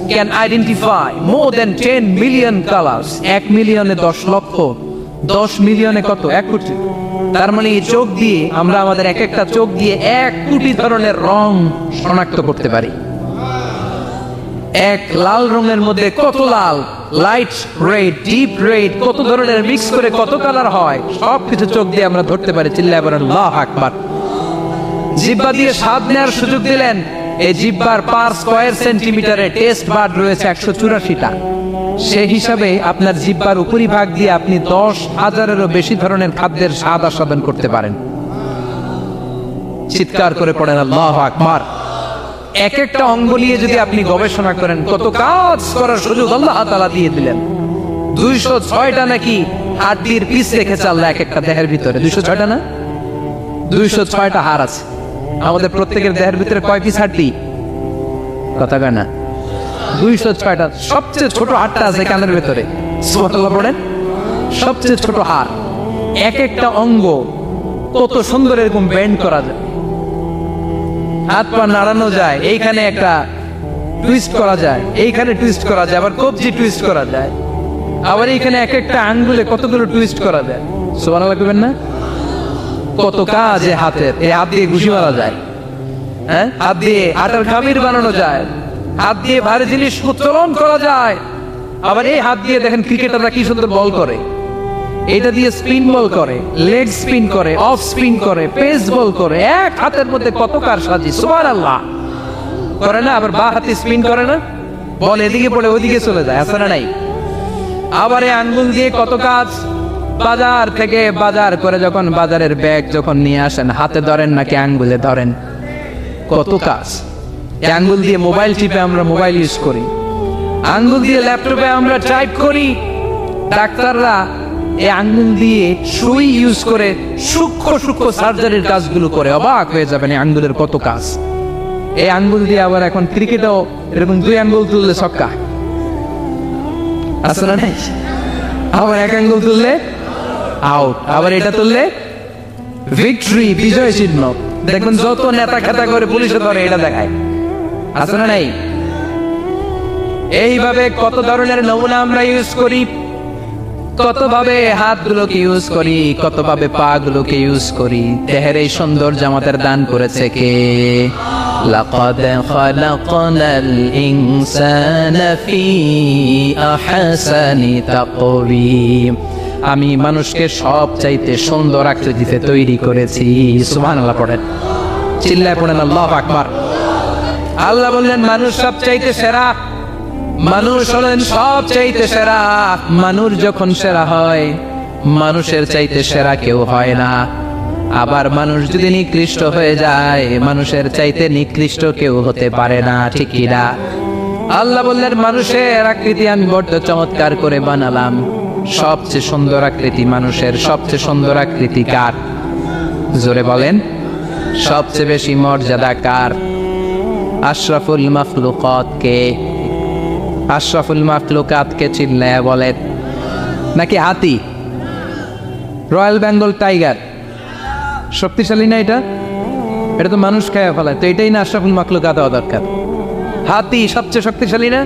can identify more than 10 million colors. 1 মিলিয়নে 10 লক্ষ, 10 মিলিয়নে কত? 1 কোটি। তার মানে এই চোখ দিয়ে আমরা আমাদের এক একটা চোখ দিয়ে 1 কোটি ধরনের রং শনাক্ত করতে পারি। এক লাল রঙের মধ্যে কত লাল, লাইট রেড, ডিপ রেড, কত ধরনের মিক্স করে কত কালার হয়, সব কিছু চোখ দিয়ে আমরা ধরতে পারি। চিল্লায় বলেন আল্লাহু আকবার। জিহ্বা দিয়ে স্বাদ নেওয়ার সুযোগ দিলেন। এই জিহ্বার পার স্কয়ার সেন্টিমিটারে টেস্ট বাড রয়েছে 184টা। সেই হিসাবে আপনার জিহ্বার উপরিভাগ দিয়ে আপনি 10,000-এরও বেশি ধরনের খাদ্যের স্বাদ আস্বাদন করতে পারেন। চিৎকার করে পড়েন আল্লাহু আকবার। এক একটা অঙ্গ নিয়ে যদি আপনি গবেষণা করেন, কত কাজ করার সুযোগ আল্লাহ তাআলা দিয়ে দিলেন। 206টা নাকি হাড়ের পিস রেখেছে আল্লাহ এক একটা দেহের ভিতরে। 206টা না, 206টা হাড় আছে। আমাদের প্রত্যেকের দেহের ভিতরে কয় পিস হাড়ি? কথা কয় না, 206টা। সবচেয়ে ছোট হাড়টা আছে কানের ভিতরে। সুবহানাল্লাহ পড়েন। সবচেয়ে ছোট হাড়। এক একটা অঙ্গ কত সুন্দর এরকম বেন্ড করা যায়, হাত পা নাড়ানো যায়, এইখানে একটা টুইস্ট করা যায়, এইখানে টুইস্ট করা যায়, আবার কবজি টুইস্ট করা যায়, আবার এইখানে এক একটা আঙ্গুলে কতগুলো টুইস্ট করা যায়। সুবহানাল্লাহ কইবেন না? কত কাজ এই হাতের। এই হাত দিয়ে ঘুষি মারা যায়, হ্যাঁ, হাত দিয়ে আটার খামির বানানো যায়, হাত দিয়ে ভারী জিনিস উত্তোলন করা যায়। আবার এই হাত দিয়ে দেখেন ক্রিকেটাররা কি সুন্দর বল করে, এটা দিয়ে স্পিন বল করে, লেগ স্পিন করে, অফ স্পিন করে, পেস বল করে। এক হাতের মধ্যে কত কারসাজি। সুবহানাল্লাহ করে না? আবার বাঁ হাতে স্পিন করে না, বল এদিকে পড়ে ওইদিকে চলে যায়, আছে না নাই? আবার এই আঙ্গুল দিয়ে কত কাজ। বাজার থেকে বাজার করে যখন বাজারের ব্যাগ যখন নিয়ে আসেন, হাতে ধরেন নাকি আঙ্গুলে ধরেন? কত কাজ। এই আঙ্গুল দিয়ে মোবাইল টিপে আমরা মোবাইল ইউজ করি, আঙ্গুল দিয়ে ল্যাপটপে আমরা টাইপ করি। ডাক্তাররা এই আঙ্গুল দিয়ে সুই ইউজ করে সূক্ষ্ম সূক্ষ্ম সার্জারির কাজগুলো করে। অবাক হয়ে যাবেন এই আঙ্গুলের কত কাজ। এই আঙ্গুল দিয়ে আবার এখন ক্রিকেটেও এরকম 2 আঙ্গুল তুললে ছক্কা, আছে না নাই? আবার 1 আঙ্গুল তুললে আউট, আবার এটা তুললে ভিক্টরি, বিজয় চিহ্ন। দেখবেন যত নেতা খেতা করে পুলিশে ধরে এটা দেখায়, আছে না নাই? এইভাবে কত ধরনের নমুনা আমরা ইউজ করি, কত ভাবে হাতগুলোকে ইউজ করি, কত ভাবে পা গুলোকে ইউজ করি। দেহের এই সৌন্দর্য আমাদের দান করেছে কে? লাকাদ খালাকনাল ইনসানা ফি আহসানি তাকওয়িম। আমি মানুষকে সব চাইতে সুন্দর আকৃতিতে তৈরি করেছি। সুবহানাল্লাহ পড়েন, চিল্লায় পড়েন আল্লাহু আকবার। আল্লাহ বললেন মানুষ সব চাইতে সেরা, মানুষ হলেন সব চাইতে সেরা। মানুষ যখন সেরা হয়, মানুষের চাইতে সেরা কেউ হয় না। আবার মানুষ যদি নিকৃষ্ট হয়ে যায়, মানুষের চাইতে নিকৃষ্ট কেউ হতে পারে না, ঠিক কি না? আল্লাহ বললেন মানুষের আকৃতি আমি বড্ড চমৎকার করে বানালাম। সবচেয়ে সুন্দর আকৃতি মানুষের। সবচেয়ে সুন্দর আকৃতি কার? জোরে বলেন। সবচেয়ে বেশি মর্যাদা কার? আশরাফুল মাখলুকাত কে? আশরাফুল মাখলুকাত কে? চিল্লায়া বলেন। নাকি হাতি? রয়্যাল বেঙ্গল টাইগার শক্তিশালী না? এটা এটা তো মানুষ খায় ফেলায়, তো এটাই না আশরাফুল মাখলুকাত হওয়া দরকার? হাতি সবচেয়ে শক্তিশালী না?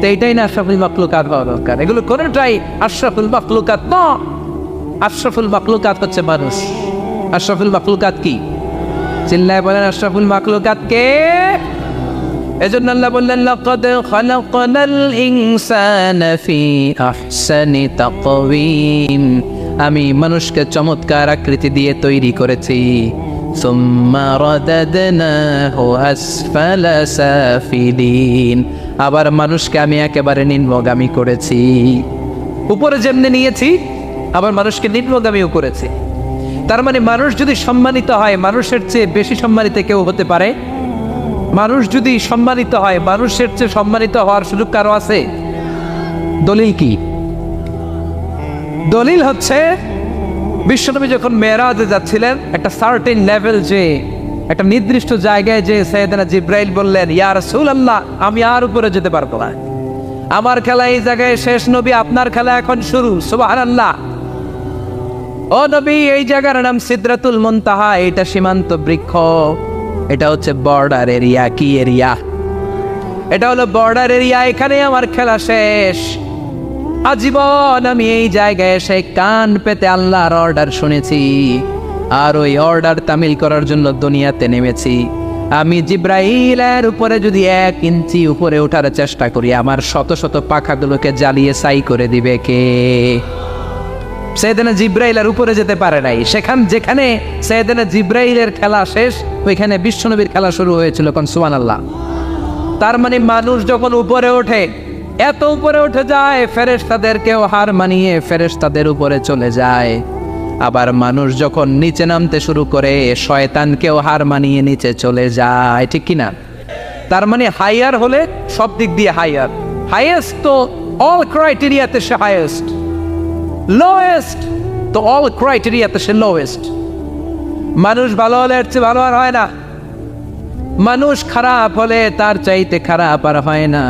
তো এটাই না আশরাফুল মাখলুকাত হওয়া দরকার? এগুলো কোনটাই আশরাফুল মাখলুকাত না। আশরাফুল মাখলুকাত হচ্ছে মানুষ। আশরাফুল মাখলুকাত কি? চিল্লায় বলেন আশরাফুল মাখলুকাত কে? এজন্য আল্লাহ বললেন লাকাদ খালাকনাল ইনসানা ফি আহসানি তাকওয়িম। আমি মানুষকে চমৎকার আকৃতি দিয়ে তৈরি করেছি। সুম্মা রাদাদনাহু আসফালা সাফিলিন। আবার মানুষকে আমি একেবারে নিম্নগামী করেছি। উপরে যেমনি নিয়েছি, আবার মানুষকে নিম্নগামীও করেছি। তার মানে মানুষ যদি সম্মানিত হয়, মানুষের চেয়ে বেশি সম্মানিত কেউ হতে পারে? মানুষ যদি সম্মানিত হয়, মানুষের চেয়ে সম্মানিত হওয়ার সুযোগ কারো আছে? দলিল কি? দলিল হচ্ছে বিশ্বনবী যখন মেরাজে যাচ্ছিলেন, একটা সার্টেন লেভেল, যে একটা নির্দিষ্ট জায়গায়, যে সাইয়েদনা জিব্রাইল বললেন ইয়া রাসূলুল্লাহ আমি আর উপরে যেতে পারবো না, আমার খেলা এই জায়গায় শেষ, নবী আপনার খেলা এখন শুরু। সুবহানাল্লাহ। ও নবী, এই জায়গার নাম সিদরাতুল মুনতাহা, এটা সীমান্ত বৃক্ষ। এটা হচ্ছে বর্ডার এরিয়া। কি এরিয়া? এটা হলো বর্ডার এরিয়া। এখানে আমার খেলা শেষ। আজীবন আমি এই জায়গায় এসে কান পেতে আল্লাহর অর্ডার শুনেছি, আর ওই অর্ডার তামিল করার জন্য দুনিয়াতে নেমেছি। আমি জিব্রাইলের উপরে যদি 1 ইঞ্চি উপরে ওঠার চেষ্টা করি, আমার শত শত পাখাগুলোকে জ্বালিয়ে ছাই করে দিবে কে? সাইয়েদনা জিব্রাইলের উপরে যেতে পারে নাই। যেখানে সাইয়েদনা জিব্রাইলের খেলা শেষ, ওইখানে বিশ্বনবীর খেলা শুরু হয়েছিল। কোন সুবহানাল্লাহ। তার মানে মানুষ যখন উপরে ওঠে, এত উপরে উঠে যায়, ফেরেশতাদেরকেও হার মানিয়ে ফেরেশতাদের উপরে চলে যায়। আবার মানুষ যখন নিচে নামতে শুরু করে, শয়তানকেও হার মানিয়ে নিচে চলে যায়। ঠিক কিনা? তার মানে হাইয়ার হলে সব দিক দিয়ে হাইয়ার। হাইয়েস্ট তো অল ক্রাইটেরিয়াতে সে হাইয়েস্ট, লোয়েস্ট তো অল ক্রাইটেরিয়াতে সে লোয়েস্ট। মানুষ ভালো হলে এর চেয়ে ভালো আর হয় না, মানুষ খারাপ হলে তার চাইতে খারাপ আর হয় না।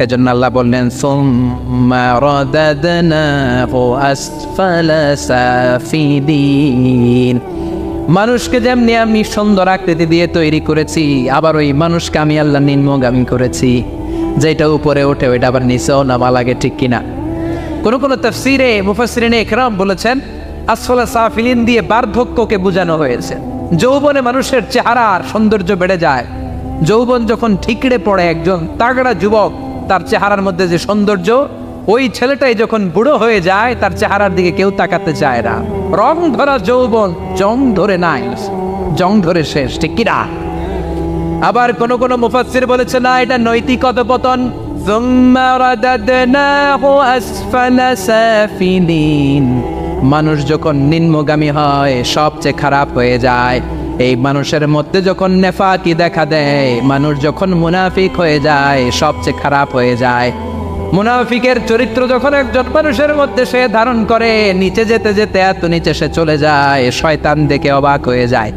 এজন্য আল্লাহ বললেন সুম্মা রাদাদনাহু আসফালা সাফিলিন। মানুষকে যেমনি আমি সুন্দর আকৃতি দিয়ে তৈরি করেছি, আবার ওই মানুষকে আমি আল্লাহ নিম্নগামী করেছি। যেটা উপরে ওঠে ওইটা আবার নিচেও নামা লাগে। ঠিক কিনা? কোন তাফসীরে মুফাসসিরিনে ইকরাম বলেছেন আসফালা সাফিলিন দিয়ে বার্ধক্যকে বোঝানো হয়েছে। যৌবনে মানুষের চেহারার সৌন্দর্য বেড়ে যায়। যৌবন যখন ঠিকরে পড়ে, একজন তাগড়া যুবক, তার চেহারার মধ্যে যে সৌন্দর্য, ওই ছেলেটাই যখন বুড়ো হয়ে যায়, তার চেহারার দিকে কেউ তাকাতে চায় না। রং ধরা যৌবন জং ধরে নাই, জং ধরে শেষ। ঠিক কিনা? আবার কোন মুফাসসির বলেছে না, এটা নৈতিক অধঃপতন। সুম্মা রাদাদনাহু আসফালা সাফিলিন। মানুষ যখন নিম্নগামী হয়, সবচেয়ে খারাপ হয়ে যায়। এই মানুষের মধ্যে যখন নেফাকি দেখা দেয়, মানুষ যখন মুনাফিক হয়ে যায়, সবচেয়ে খারাপ হয়ে যায়। মুনাফিকের চরিত্র যখন একজন মানুষের মধ্যে সে ধারণ করে, নিচে যেতে যেতে এত নিচে সে চলে যায়, শয়তান দেখে অবাক হয়ে যায়।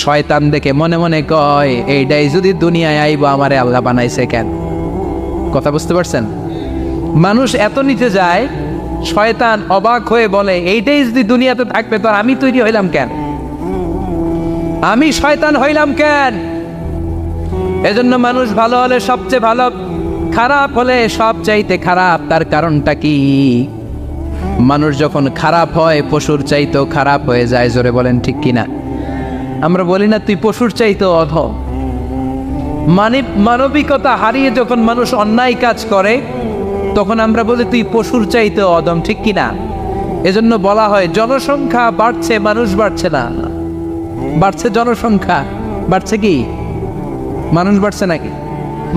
শয়তান দেখে মনে মনে কয়, এইটাই যদি দুনিয়ায় আইব, আমারে আল্লাহ বানাইছে কেন? কথা বুঝতে পারছেন? মানুষ এত নিচে যায়, শয়তান অবাক হয়ে বলে, এইটাই যদি দুনিয়াতে থাকবে, তো আমি তৈরি হইলাম কেন? আমি শয়তান হইলাম কেন? এজন্য মানুষ ভালো হলে সবচেয়ে ভালো, খারাপ হলে সবচাইতে খারাপ। তার কারণটা কি? মানুষ যখন খারাপ হয়, পশুর চাইতেও খারাপ হয়ে যায়। জোরে বলেন ঠিক কিনা? আমরা বলি না তুই পশুর চাইতেও অধম। মানবিকতা হারিয়ে যখন মানুষ অন্যায় কাজ করে, তখন আমরা বলি তুই পশুর চাইতেও অধম। ঠিক কিনা? এজন্য বলা হয় জনসংখ্যা বাড়ছে, মানুষ বাড়ছে না। বাড়ছে জনসংখ্যা, বাড়ছে কি মানুষ? বাড়ছে নাকি?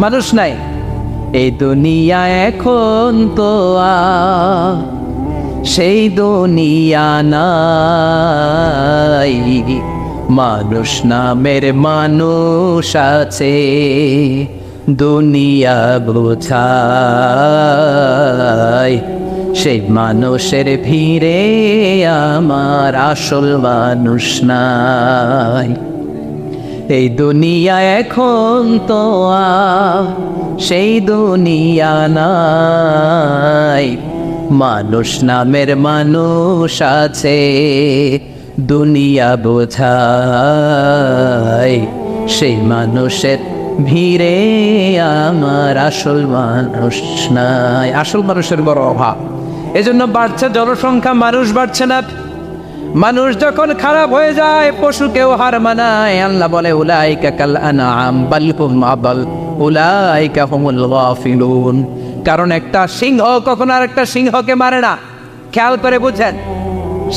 মানুষ নাই। এই দুনিয়া এখন তো সেই দুনিয়া নাই, মানুষ নামের মানুষ আছে, দুনিয়া বোঝায়। সেই মানুষের ভিড়ে আমার আসল মানুষ নাই। এই দুনিয়া এখন তো সেই দুনিয়া নাই, মানুষ নামের মানুষ আছে, দুনিয়া বোঝায়। সেই মানুষের ভিড়ে আমার আসল মানুষ নাই। আসল মানুষের বড় অভাব। এজন্য বাড়ছে জনসংখ্যা, মানুষ বাড়ছে না। মানুষ যখন খারাপ হয়ে যায়, পশুকেও হার মানায়। আল্লাহ বলে উলাইকা কাল আনআম বাল হুম আদাল উলাইকা হুমুল গাফিলুন। কারণ একটা সিংহ কখনো আর একটা সিংহকে মারে না। খেয়াল করে বুঝেন,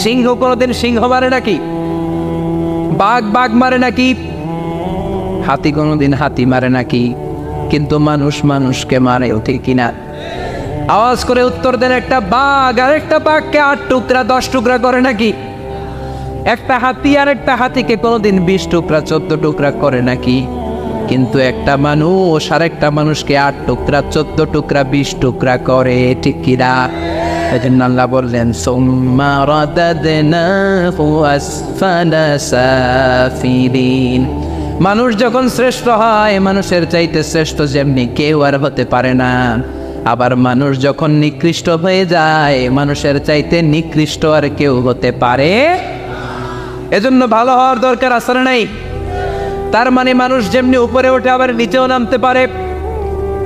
সিংহ কোনোদিন সিংহ মারে নাকি? বাঘ বাঘ মারে নাকি? হাতি কোনোদিন হাতি মারে নাকি? কিন্তু মানুষ মানুষকে মারে, ঠিক কিনা? আওয়াজ করে উত্তর দেন, একটা বাঘ আর একটা বাঘকে 8 টুকরা 10 টুকরা করে নাকি? একটা হাতি আর একটা হাতিকে কোনোদিন 20 টুকরা 14 টুকরা করে নাকি? কিন্তু একটা মানুষ আর একটা মানুষকে 8 টুকরা 14 টুকরা 20 টুকরা করে, ঠিক কিনা? এজন্য আল্লাহ বললেন সুম্মা রাদাদনাহু আসফালা সাফিলিন। মানুষ যখন শ্রেষ্ঠ হয়, মানুষের চাইতে শ্রেষ্ঠ যেমনি কেউ আর হতে পারে না। আবার মানুষ যখন নিকৃষ্ট হয়ে যায়, মানুষের চাইতে নিকৃষ্ট আর কেউ হতে পারে। এজন্য ভালো হওয়ার দরকার আছে না নাই? তার মানে মানুষ যেমনি উপরে ওঠে আবার নিচেও নামতে পারে,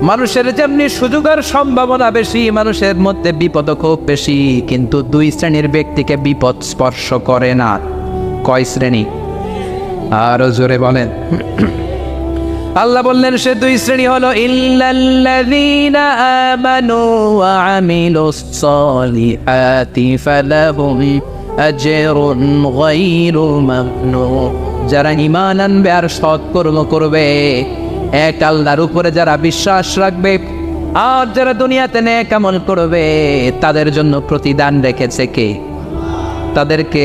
মানুষের যেমনি সুযোগের সম্ভাবনা বেশি, মানুষের মধ্যে বিপদ খুব বেশি, কিন্তু দুই শ্রেণীর ব্যক্তিকে বিপদ স্পর্শ করে না। কয় শ্রেণী? আরো জোরে বলেন। আল্লাহ বললেন সে দুই শ্রেণী হলো ইল্লাল্লাযীনা আমানু ওয়া আমিলুস সলিহাতি ফালাহুম আজরুন গায়রু মামনুন। যারা ঈমান আনবে আর সৎকর্ম করবে, এক আল্লাহর উপরে যারা বিশ্বাস রাখবে আর যারা দুনিয়াতে নেক আমল করবে, তাদের জন্য প্রতিদান রেখেছে কে? তাদেরকে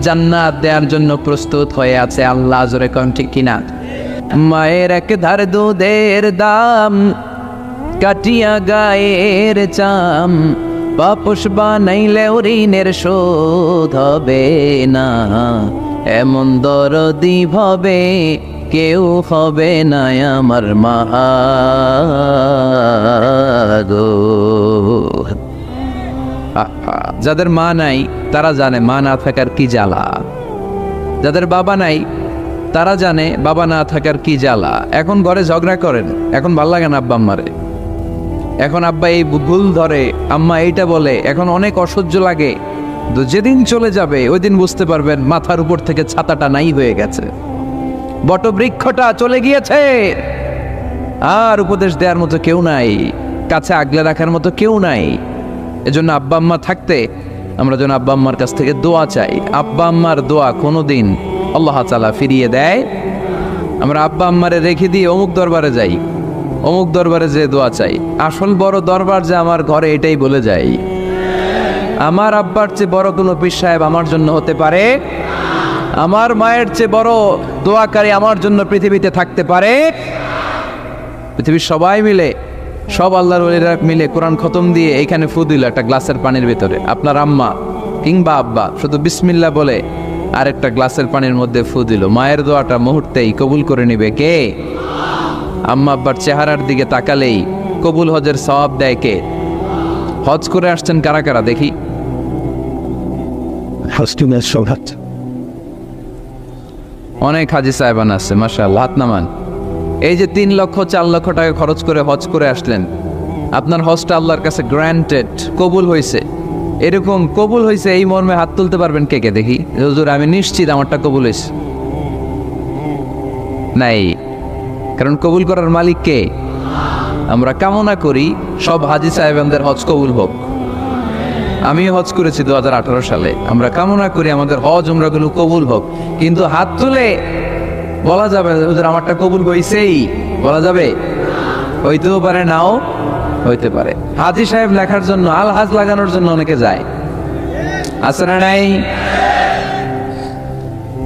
জান্নাত দেওয়ার জন্য প্রস্তুত হয়ে আছে আল্লাহ। জোরে কোন ঠিক কিনা? মায়ের এক ধার দুধের দাম, কাটিয়া গায়ের চাম, বাপস বানাইলে ঋণের শোধ হবে না, এমন দরদি ভাবে কেউ হবে না আমার মা গো। যাদের মা নাই তারা জানে মা না থাকার কি জ্বালা, যাদের বাবা নাই তারা জানে বাবা না থাকার কি জ্বালা। এখন ঘরে ঝগড়া করেন, এখন ভাল লাগে না আব্বা আম্মারে, এখন আব্বা এই ভুল ধরে, আম্মা এইটা বলে, এখন অনেক অসহ্য লাগে। তো যেদিন চলে যাবে ওই দিন বুঝতে পারবেন মাথার উপর থেকে ছাতাটা নাই হয়ে গেছে, বটবৃক্ষটা চলে গিয়েছে, আর উপদেশ দেওয়ার মতো কেউ নাই, কাছে আগলে রাখার মতো কেউ নাই। এজন্য আব্বা আম্মা থাকতে আমরা যেন আব্বা আম্মার কাছ থেকে দোয়া চাই। আব্বা আম্মার দোয়া কোনোদিন আল্লাহ তাআলা ফিরিয়ে দেয়। আমরা আব্বা আম্মারে রেখে দিয়ে অমুক দরবারে যাই, অমুক দরবারে যে দোয়া চাই, আসল বড় দরবার যে আমার ঘরে এটাই বলে যাই। আমার আব্বার চেয়ে বড় কোনো পীর সাহেব আমার জন্য হতে পারে, আমার মায়ের চেয়ে বড় দোয়াকারী আমার জন্য পৃথিবীতে থাকতে পারে। পৃথিবীর সবাই মিলে, সব আল্লাহর ওলিরা মিলে কোরআন খতম দিয়ে এইখানে ফু দিল একটা গ্লাসের পানির ভিতরে, আপনার আম্মা কিংবা আব্বা শুধু বিসমিল্লাহ বলে আরেকটা গ্লাসের পানির মধ্যে ফু দিল, মায়ের দোয়াটা মুহূর্তেই কবুল করে নিবে কে? আম্মা আব্বার চেহারার দিকে তাকালেই কবুল হজের সওয়াব দেয় কে? হজ করে আসছেন কারা কারা দেখি? অনেক হাজি সাহেবান আছে মাশাআল্লাহ, হাত নামান। এই যে 3 লক্ষ 4 লক্ষ টাকা খরচ করে হজ করে আসলেন, আপনার হজটা আল্লাহর কাছে গ্র্যান্টেড, কবুল হয়েছে, এরকম কবুল হয়েছে এই মর্মে হাত তুলতে পারবেন কে কে দেখি? হুজুর আমি নিশ্চিত আমারটা কবুল হয়েছে। নাই, কারণ কবুল করার মালিক কে? আমরা কামনা করি সব হাজি সাহেবদের হজ কবুল হোক। আমি হজ করেছি 2018 সালে, আমরা কামনা করি আমাদের হজ উমরাগুলো কবুল হোক, কিন্তু হাত তুলে বলা যাবে হুজুর আমারটা কবুল হইছেই, বলা যাবে? হইতেও পারে, নাও হইতে পারে। হাজি সাহেব লেখার জন্য, আল হাজ লাগানোর জন্য অনেকে যায়, আছে না নাই?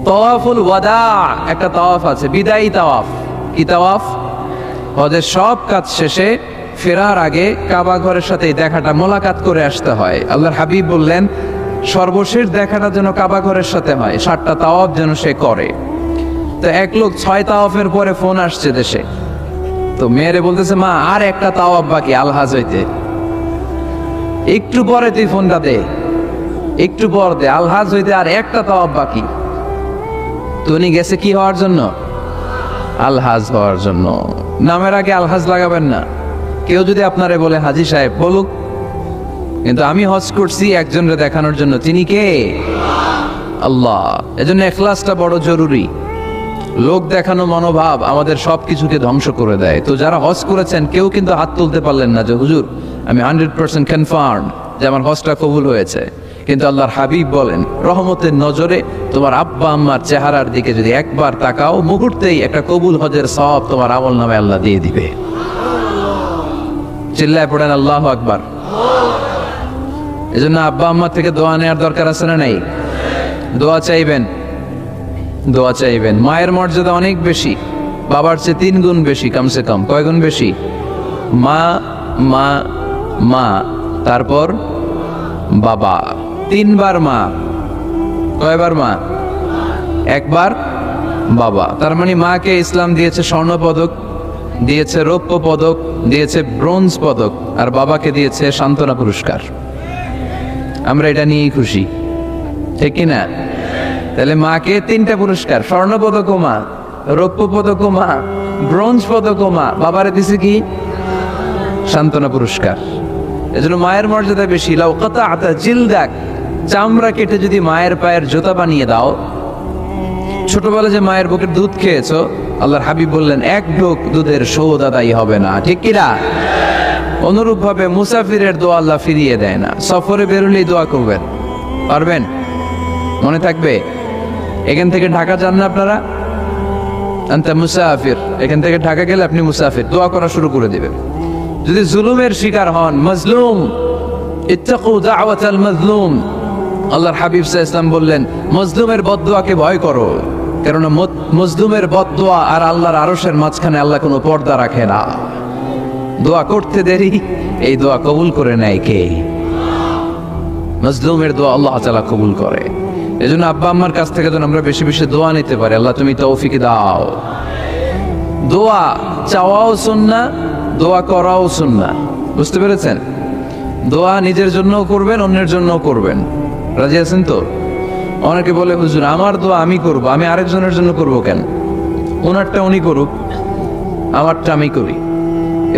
তাওয়াফুল ওয়াদা একটা তাওয়াফ আছে, বিদায়ী তাওয়াফ। কি তাওয়াফ? হজের সব কাজ শেষে ফেরার আগে কাবা ঘরের সাথে দেখাটা মোলাকাত করে আসতে হয়। আল্লাহর হাবিব বললেন সর্বশেষ দেখাটা যেন কাবা ঘরের সাথে হয়, 7টা তাওয়াফ যেন সে করে। তো এক লোক 6 তাওয়াফের পরে ফোন আসছে দেশে, তো মেয়েরে বলতেছে মা আর একটা তাওয়াফ বাকি আলহাজ হইতে, একটু পরে তুই ফোনটা দে, একটু পর দে, আলহাজ হইতে আর একটা তাওয়াফ বাকি। তো উনি গেছে কি হওয়ার জন্য? আলহাজ হওয়ার জন্য। নামের আগে আলহাজ লাগাবেন না। কেউ যদি আপনারে বলে হাজি সাহেব বলুক, কিন্তু আমি হজ করছি একজনকে দেখানোর জন্য, তিনি কে? আল্লাহ। এজন্য ইখলাসটা বড় জরুরি। লোক দেখানো মনোভাব আমাদের সবকিছুকে ধ্বংস করে দেয়। তো যারা হজ করেছেন কেউ কিন্তু হাত তুলতে পারলেন না যে হুজুর আমি 100% কনফার্ম যে আমার হজটা কবুল হয়েছে, কিন্তু আল্লাহর হাবিব বলেন রহমতের নজরে তোমার আব্বা আম্মার চেহারার দিকে যদি একবার তাকাও, মুহূর্তেই একটা কবুল হজের সওয়াব তোমার আমল নামে আল্লাহ দিয়ে দিবে। চিল্লায় পড়েন আল্লাহু আকবার। এজন্য আব্বা আম্মা থেকে দোয়া নেওয়ার দরকার আছে না নাই? দোয়া চাইবেন, দোয়া চাইবেন। মায়ের মর্যাদা অনেক বেশি, বাবার চেয়ে 3 গুণ বেশি, কমসে কম। কয় গুণ বেশি? মা মা মা, তারপর বাবা, 3 বার মা। কয়বার মা? 1 বার বাবা। তার মানে মাকে ইসলাম দিয়েছে স্বর্ণ পদক, দিয়েছে রৌপ্য পদক, দিয়েছে ব্রোঞ্জ পদক, আর বাবাকে দিয়েছে সান্ত্বনা পুরস্কার। আমরা এটা নিয়েই খুশি, ঠিক কিনা? তাহলে মাকে 3টা পুরস্কার, স্বর্ণ পদক ও মা, রৌপ্য পদক মা, ব্রোঞ্জ পদক মা, বাবারে দিছে কি সান্ত্বনা পুরস্কার। এজন্য মায়ের মর্যাদা বেশি। লাউ কাতাআতা জিলদাক, চামড়া কেটে যদি মায়ের পায়ের জুতা বানিয়ে দাও। ছোটবেলা যে মায়ের বুকের দুধ খেয়েছো, আল্লাহর হাবিব বললেন এক ঢোক দুধের শোধ আদায় হবে না, ঠিক কিনা? অনুরূপ ভাবে মুসাফিরের দোয়া আল্লাহ ফিরিয়ে দেয় না। সফরে বেরোলেই দোয়া করবেন, পারবেন? মনে থাকবে? এখান থেকে ঢাকা যান না আপনারা, আনতা মুসাফির, এখান থেকে ঢাকা গেলে আপনি মুসাফির, দোয়া করা শুরু করে দিবেন। যদি জুলুমের শিকার হন, মাজলুম, ইত্তাকু দাওয়াতাল মাজলুম, আল্লাহর হাবিব সাল্লাল্লাহু আলাইহি ওয়াসাল্লাম বললেন মজলুমের বদদোয়াকে ভয় করো, কারণ মজলুমের বদদোয়া আর আল্লাহর আরশের মাঝখানে আল্লাহ কোনো পর্দা রাখে না। দোয়া করতে দেরি, এই দোয়া কবুল করে নেয় কে? মজলুমের দোয়া আল্লাহ তাআলা কবুল করে। এজন্য আব্বা আম্মার কাছ থেকে যেন আমরা বেশি বেশি দোয়া নিতে পারি, আল্লাহ তুমি তৌফিক দাও। দোয়া চাওয়াও সুন্নাহ, দোয়া করাও সুন্নাহ, বুঝতে পেরেছেন? দোয়া নিজের জন্যও করবেন, অন্যের জন্যও করবেন। রাজি আছেন তো? অনেকে বলে হুজুর আমার দোয়া আমি করব, আমি আরেকজনের জন্য করব কেন? ওনারটা উনি করুক, আমারটা আমি করি,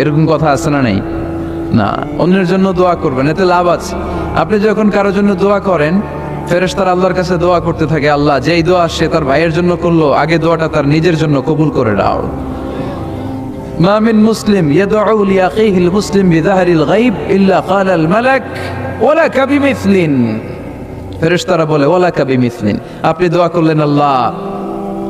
এরকম কথা আছে না? নেই না, অন্যের জন্য দোয়া করবেন, এতে লাভ আছে। আপনি যখন কারোর জন্য দোয়া করেন, ফেরেশতারা আল্লাহর কাছে দোয়া করতে থাকে, আল্লাহ যেই দোয়া সে তার ভাইয়ের জন্য করলো, আগে দোয়াটা তার নিজের জন্য কবুল করে দাও। মা মিন মুসলিম ইয়াদউ লিআখিহিল মুসলিম বিযাহরিল গায়ব ইল্লা ক্বালাল মালাক ওয়ালাকা বিমিসলিন। ফেরেশতারা বলে ওয়ালাকা বিমিসলিন, আপনি দোয়া করলেন আল্লাহ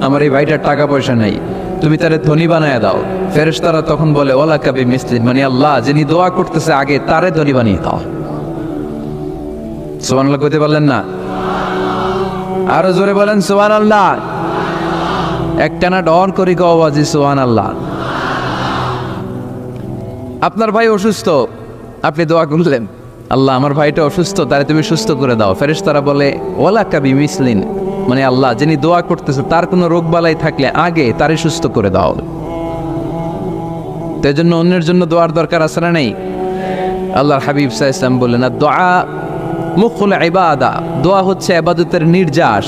আমার এই ভাইটার টাকা পয়সা নাই, তুমি তারে ধনী বানায় দাও। ফেরেশতারা তখন বলে ওয়ালাকা বিমিসলিন, মানে আল্লাহ যিনি দোয়া করতেছে আগে তারে ধনী বানিয়ে দাও। সুবহানাল্লাহ কইতে পারলেন না? আরো জোরে বলেন সুবহানাল্লাহ। একটানা ডর করি কওয়াজি সুবহানাল্লাহ। আপনার ভাই অসুস্থ, আপনি দোয়া করলেন আল্লাহ আমার ভাইটা অসুস্থ, তারে তুমি সুস্থ করে দাও। ফেরেশতারা বলে ওয়ালাকা বিমিসলিন, মানে আল্লাহ যিনি দোয়া করতেছে তার কোনো রোগ বালাই থাকলে আগে তারে সুস্থ করে দাও। তাই জন্য অন্যের জন্য দোয়ার দরকার আছে না নেই? আল্লাহর হাবিব সাল্লাল্লাহু আলাইহি ওয়াসাল্লাম বললেন দোয়া মুখুল ইবাদা, দোয়া হচ্ছে ইবাদতের নির্যাস।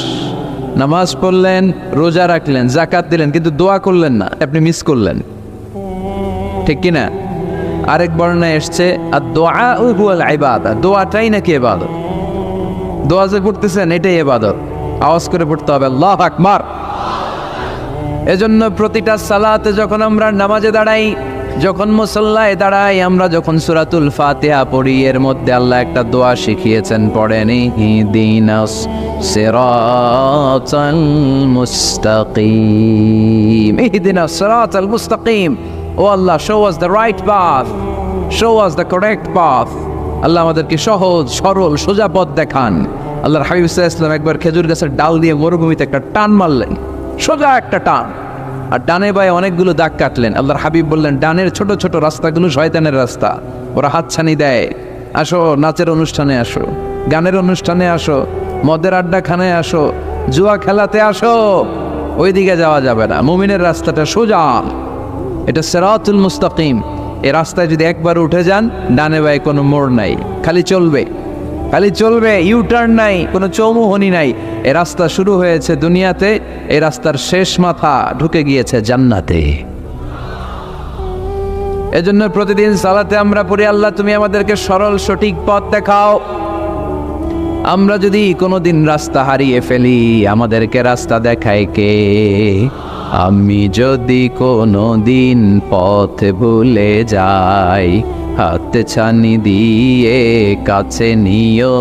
নামাজ পড়লেন, রোজা রাখলেন, যাকাত দিলেন, কিন্তু দোয়া করলেন না, আপনি মিস করলেন, ঠিক কি না? আরেক বর্ণনায় এসেছে আদ-দুআ হুয়াল ইবাদা, দোয়াটাই নাকি ইবাদত। দোয়া যে পড়তেছেন এটাই ইবাদত, আওয়াজ করে পড়তে হবে আল্লাহু আকবার। এজন্য প্রতিটা সালাতে যখন আমরা নামাজে দাঁড়াই, যখন মুসল্লায় দাঁড়াই, আমরা যখন সূরাতুল ফাতিহা পড়ি, এর মধ্যে আল্লাহ একটা দোয়া শিখিয়েছেন, পড়েন ইহদিনাস সিরাতাল মুস্তাকিম, ইহদিনাস সিরাতাল মুস্তাকিম। ও আল্লাহ, show us the right path, show us the correct path। আল্লাহ আমাদেরকে সহজ সরল সোজা পথ দেখান। আল্লাহর হাবিব সাল্লাল্লাহু আলাইহি ওয়াসাল্লাম একবার খেজুর গাছের ডাল দিয়ে মরুভূমিতে একটা টান মারলেন, সোজা একটা টান, আর ডানে বায়ে অনেকগুলো দাগ কাটলেন। আল্লাহর হাবিব বললেন ডানের ছোট ছোট রাস্তাগুলো শয়তানের রাস্তা, ওরা হাতছানি দেয়। আসো নাচের অনুষ্ঠানে আসো, গানের অনুষ্ঠানে আসো, মদের আড্ডাখানায় আসো, জুয়া খেলাতে আসো, ওইদিকে যাওয়া যাবে না। মুমিনের রাস্তাটা সোজা, এটা সিরাতুল মুস্তাকিম। এই রাস্তায় যদি একবার উঠে যান, ডানে বায়ে কোনো মোড় নাই, খালি চলবে, খালি চলবে, ইউটার্ন নাই, কোনো চৌমুহনী নাই। এই রাস্তা শুরু হয়েছে দুনিয়াতে, এই রাস্তার শেষ মাথা ঢুকে গিয়েছে জান্নাতে। এজন্য প্রতিদিন সালাতে আমরা পড়ি আল্লাহ তুমি আমাদেরকে সরল সঠিক পথ দেখাও। আমরা যদি কোনোদিন রাস্তা হারিয়ে ফেলি, আমাদেরকে রাস্তা দেখায় কে? আমি যদি কোনোদিন পথ ভুলে যাই, হাত ছানি দিয়ে কাছে নিও,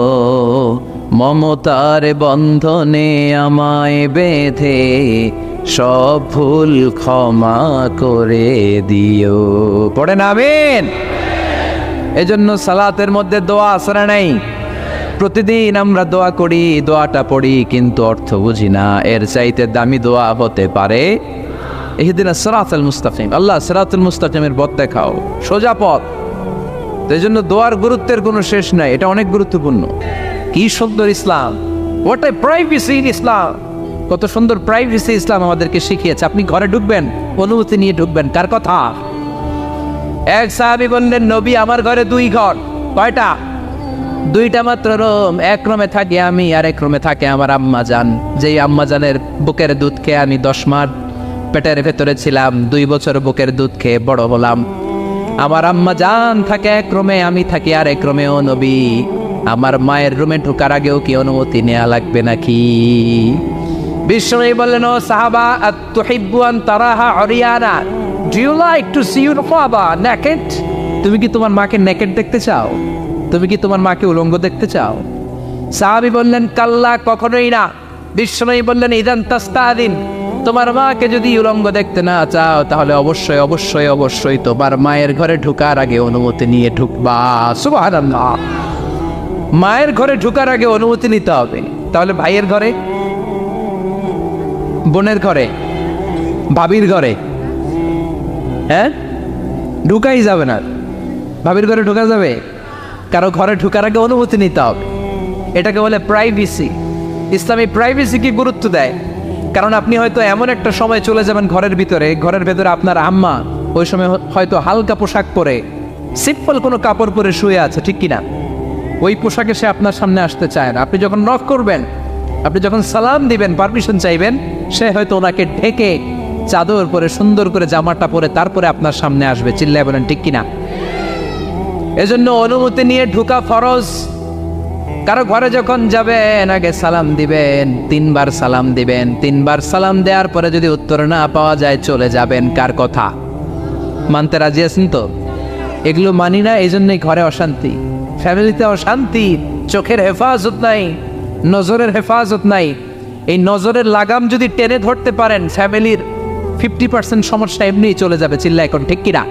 মমতার বন্ধনে আমায় বেঁধে সব ভুল ক্ষমা করে দিও। পড়েন আমিন। এজন্য সালাতের মধ্যে দোয়া আসরা নাই। প্রতিদিন আমরা দোয়া করি, দোয়াটা পড়ি, কিন্তু অর্থ বুঝি না। এর চাইতে দামি দোয়া হতে পারে ইহদিনাস সিরাতাল মুস্তাকিম, আল্লাহ সিরাতুল মুস্তাকিমের পথ দেখাও, সোজা পথ। এই জন্য দোয়ার গুরুত্বের কোনো শেষ নাই, এটা অনেক গুরুত্বপূর্ণ। কি সুন্দর ইসলাম, হোয়াট এ প্রাইভেসি ইন ইসলাম, কত সুন্দর প্রাইভেসি ইসলাম আমাদেরকে শিখিয়েছে। আপনি ঘরে ঢুকবেন, অনুমতি নিয়ে ঢুকবেন। কার কথা? এক সাহাবী বললেন নবী আমার ঘরে 2 ঘর। কয়টা? 2টা মাত্র রুম। এক রুমে থাকি আমি, আর এক রুমে থাকে আমার আম্মা জান, যেই আম্মা জানের বুকের দুধ খেয়ে আমি 10 মাস পেটের ভেতরে ছিলাম, 2 বছর বুকের দুধ খেয়ে বড় হলাম। আমার আম্মা জান থাকে এক রুমে, আমি থাকি আর এক রুমে। ও নবী, আমার মায়ের রুমে ঢোকার আগেও কি অনুমতি নেওয়া লাগবে নাকি? বিশ্বনবী বললেন, ও সাহাবা, আতুহিব্বু আন তারাহা উরিয়ানা, do you like to see your father naked? তুমি কি তোমার মাকে নেকেড দেখতে চাও? তুমি কি তোমার মাকে উলঙ্গ দেখতে চাও? সাহাবী বললেন, কাল্লা, কখনোই না। বিশ্বনবী বললেন, ইদান তাস্তাদিন, তোমার মাকে যদি উলঙ্গ দেখতে না চাও তাহলে অবশ্যই অবশ্যই অবশ্যই তোমার মায়ের ঘরে ঢোকার আগে অনুমতি নিয়ে ঢুকবা। সুবহানাল্লাহ। মায়ের ঘরে ঢোকার আগে অনুমতি নিতে হবে। তাহলে ভাইয়ের ঘরে, বোনের ঘরে, ভাবির ঘরে, হ্যাঁ, ঢুকাই যাবে না। ভাবির ঘরে ঢোকা যাবে? কারো ঘরে ঢোকার আগে অনুমতি নিতে হবে। এটাকে বলে প্রাইভেসি। ইসলামী প্রাইভেসিকে গুরুত্ব দেয়। কারণ আপনি হয়তো এমন একটা সময় চলে যাবেন ঘরের ভিতরে, ঘরের ভেতরে আপনার আম্মা ওই সময় হয়তো হালকা পোশাক পরে, সিম্পল কোনো কাপড় পরে শুয়ে আছে, ঠিক কিনা? ওই পোশাকে সে আপনার সামনে আসতে চায় না। আপনি যখন নক করবেন, আপনি যখন সালাম দিবেন, পারমিশন চাইবেন, সে হয়তো ওনাকে ঢেকে চাদর পরে সুন্দর করে জামাটা পরে তারপরে আপনার সামনে আসবে। চিল্লায় বলেন ঠিক কিনা? এজন্য অনুমতি নিয়ে ঢোকা ফরজ। কারো ঘরে যখন যাবেন আগে সালাম দিবেন, 3 বার সালাম দিবেন। 3 বার সালাম দেওয়ার পরে যদি উত্তর না পাওয়া যায় চলে যাবেন। কার কথা মানতে রাজি আছেন তো? এগুলো মানি না, এই জন্যই ঘরে অশান্তি, ফ্যামিলিতে অশান্তি, চোখের হেফাজত নাই, নজরের হেফাজত নাই। এই নজরের লাগাম যদি টেনে ধরতে পারেন, ফ্যামিলির 50% সমস্যা এমনিই চলে যাবে। চিল্লা এখন ঠিক কিনা?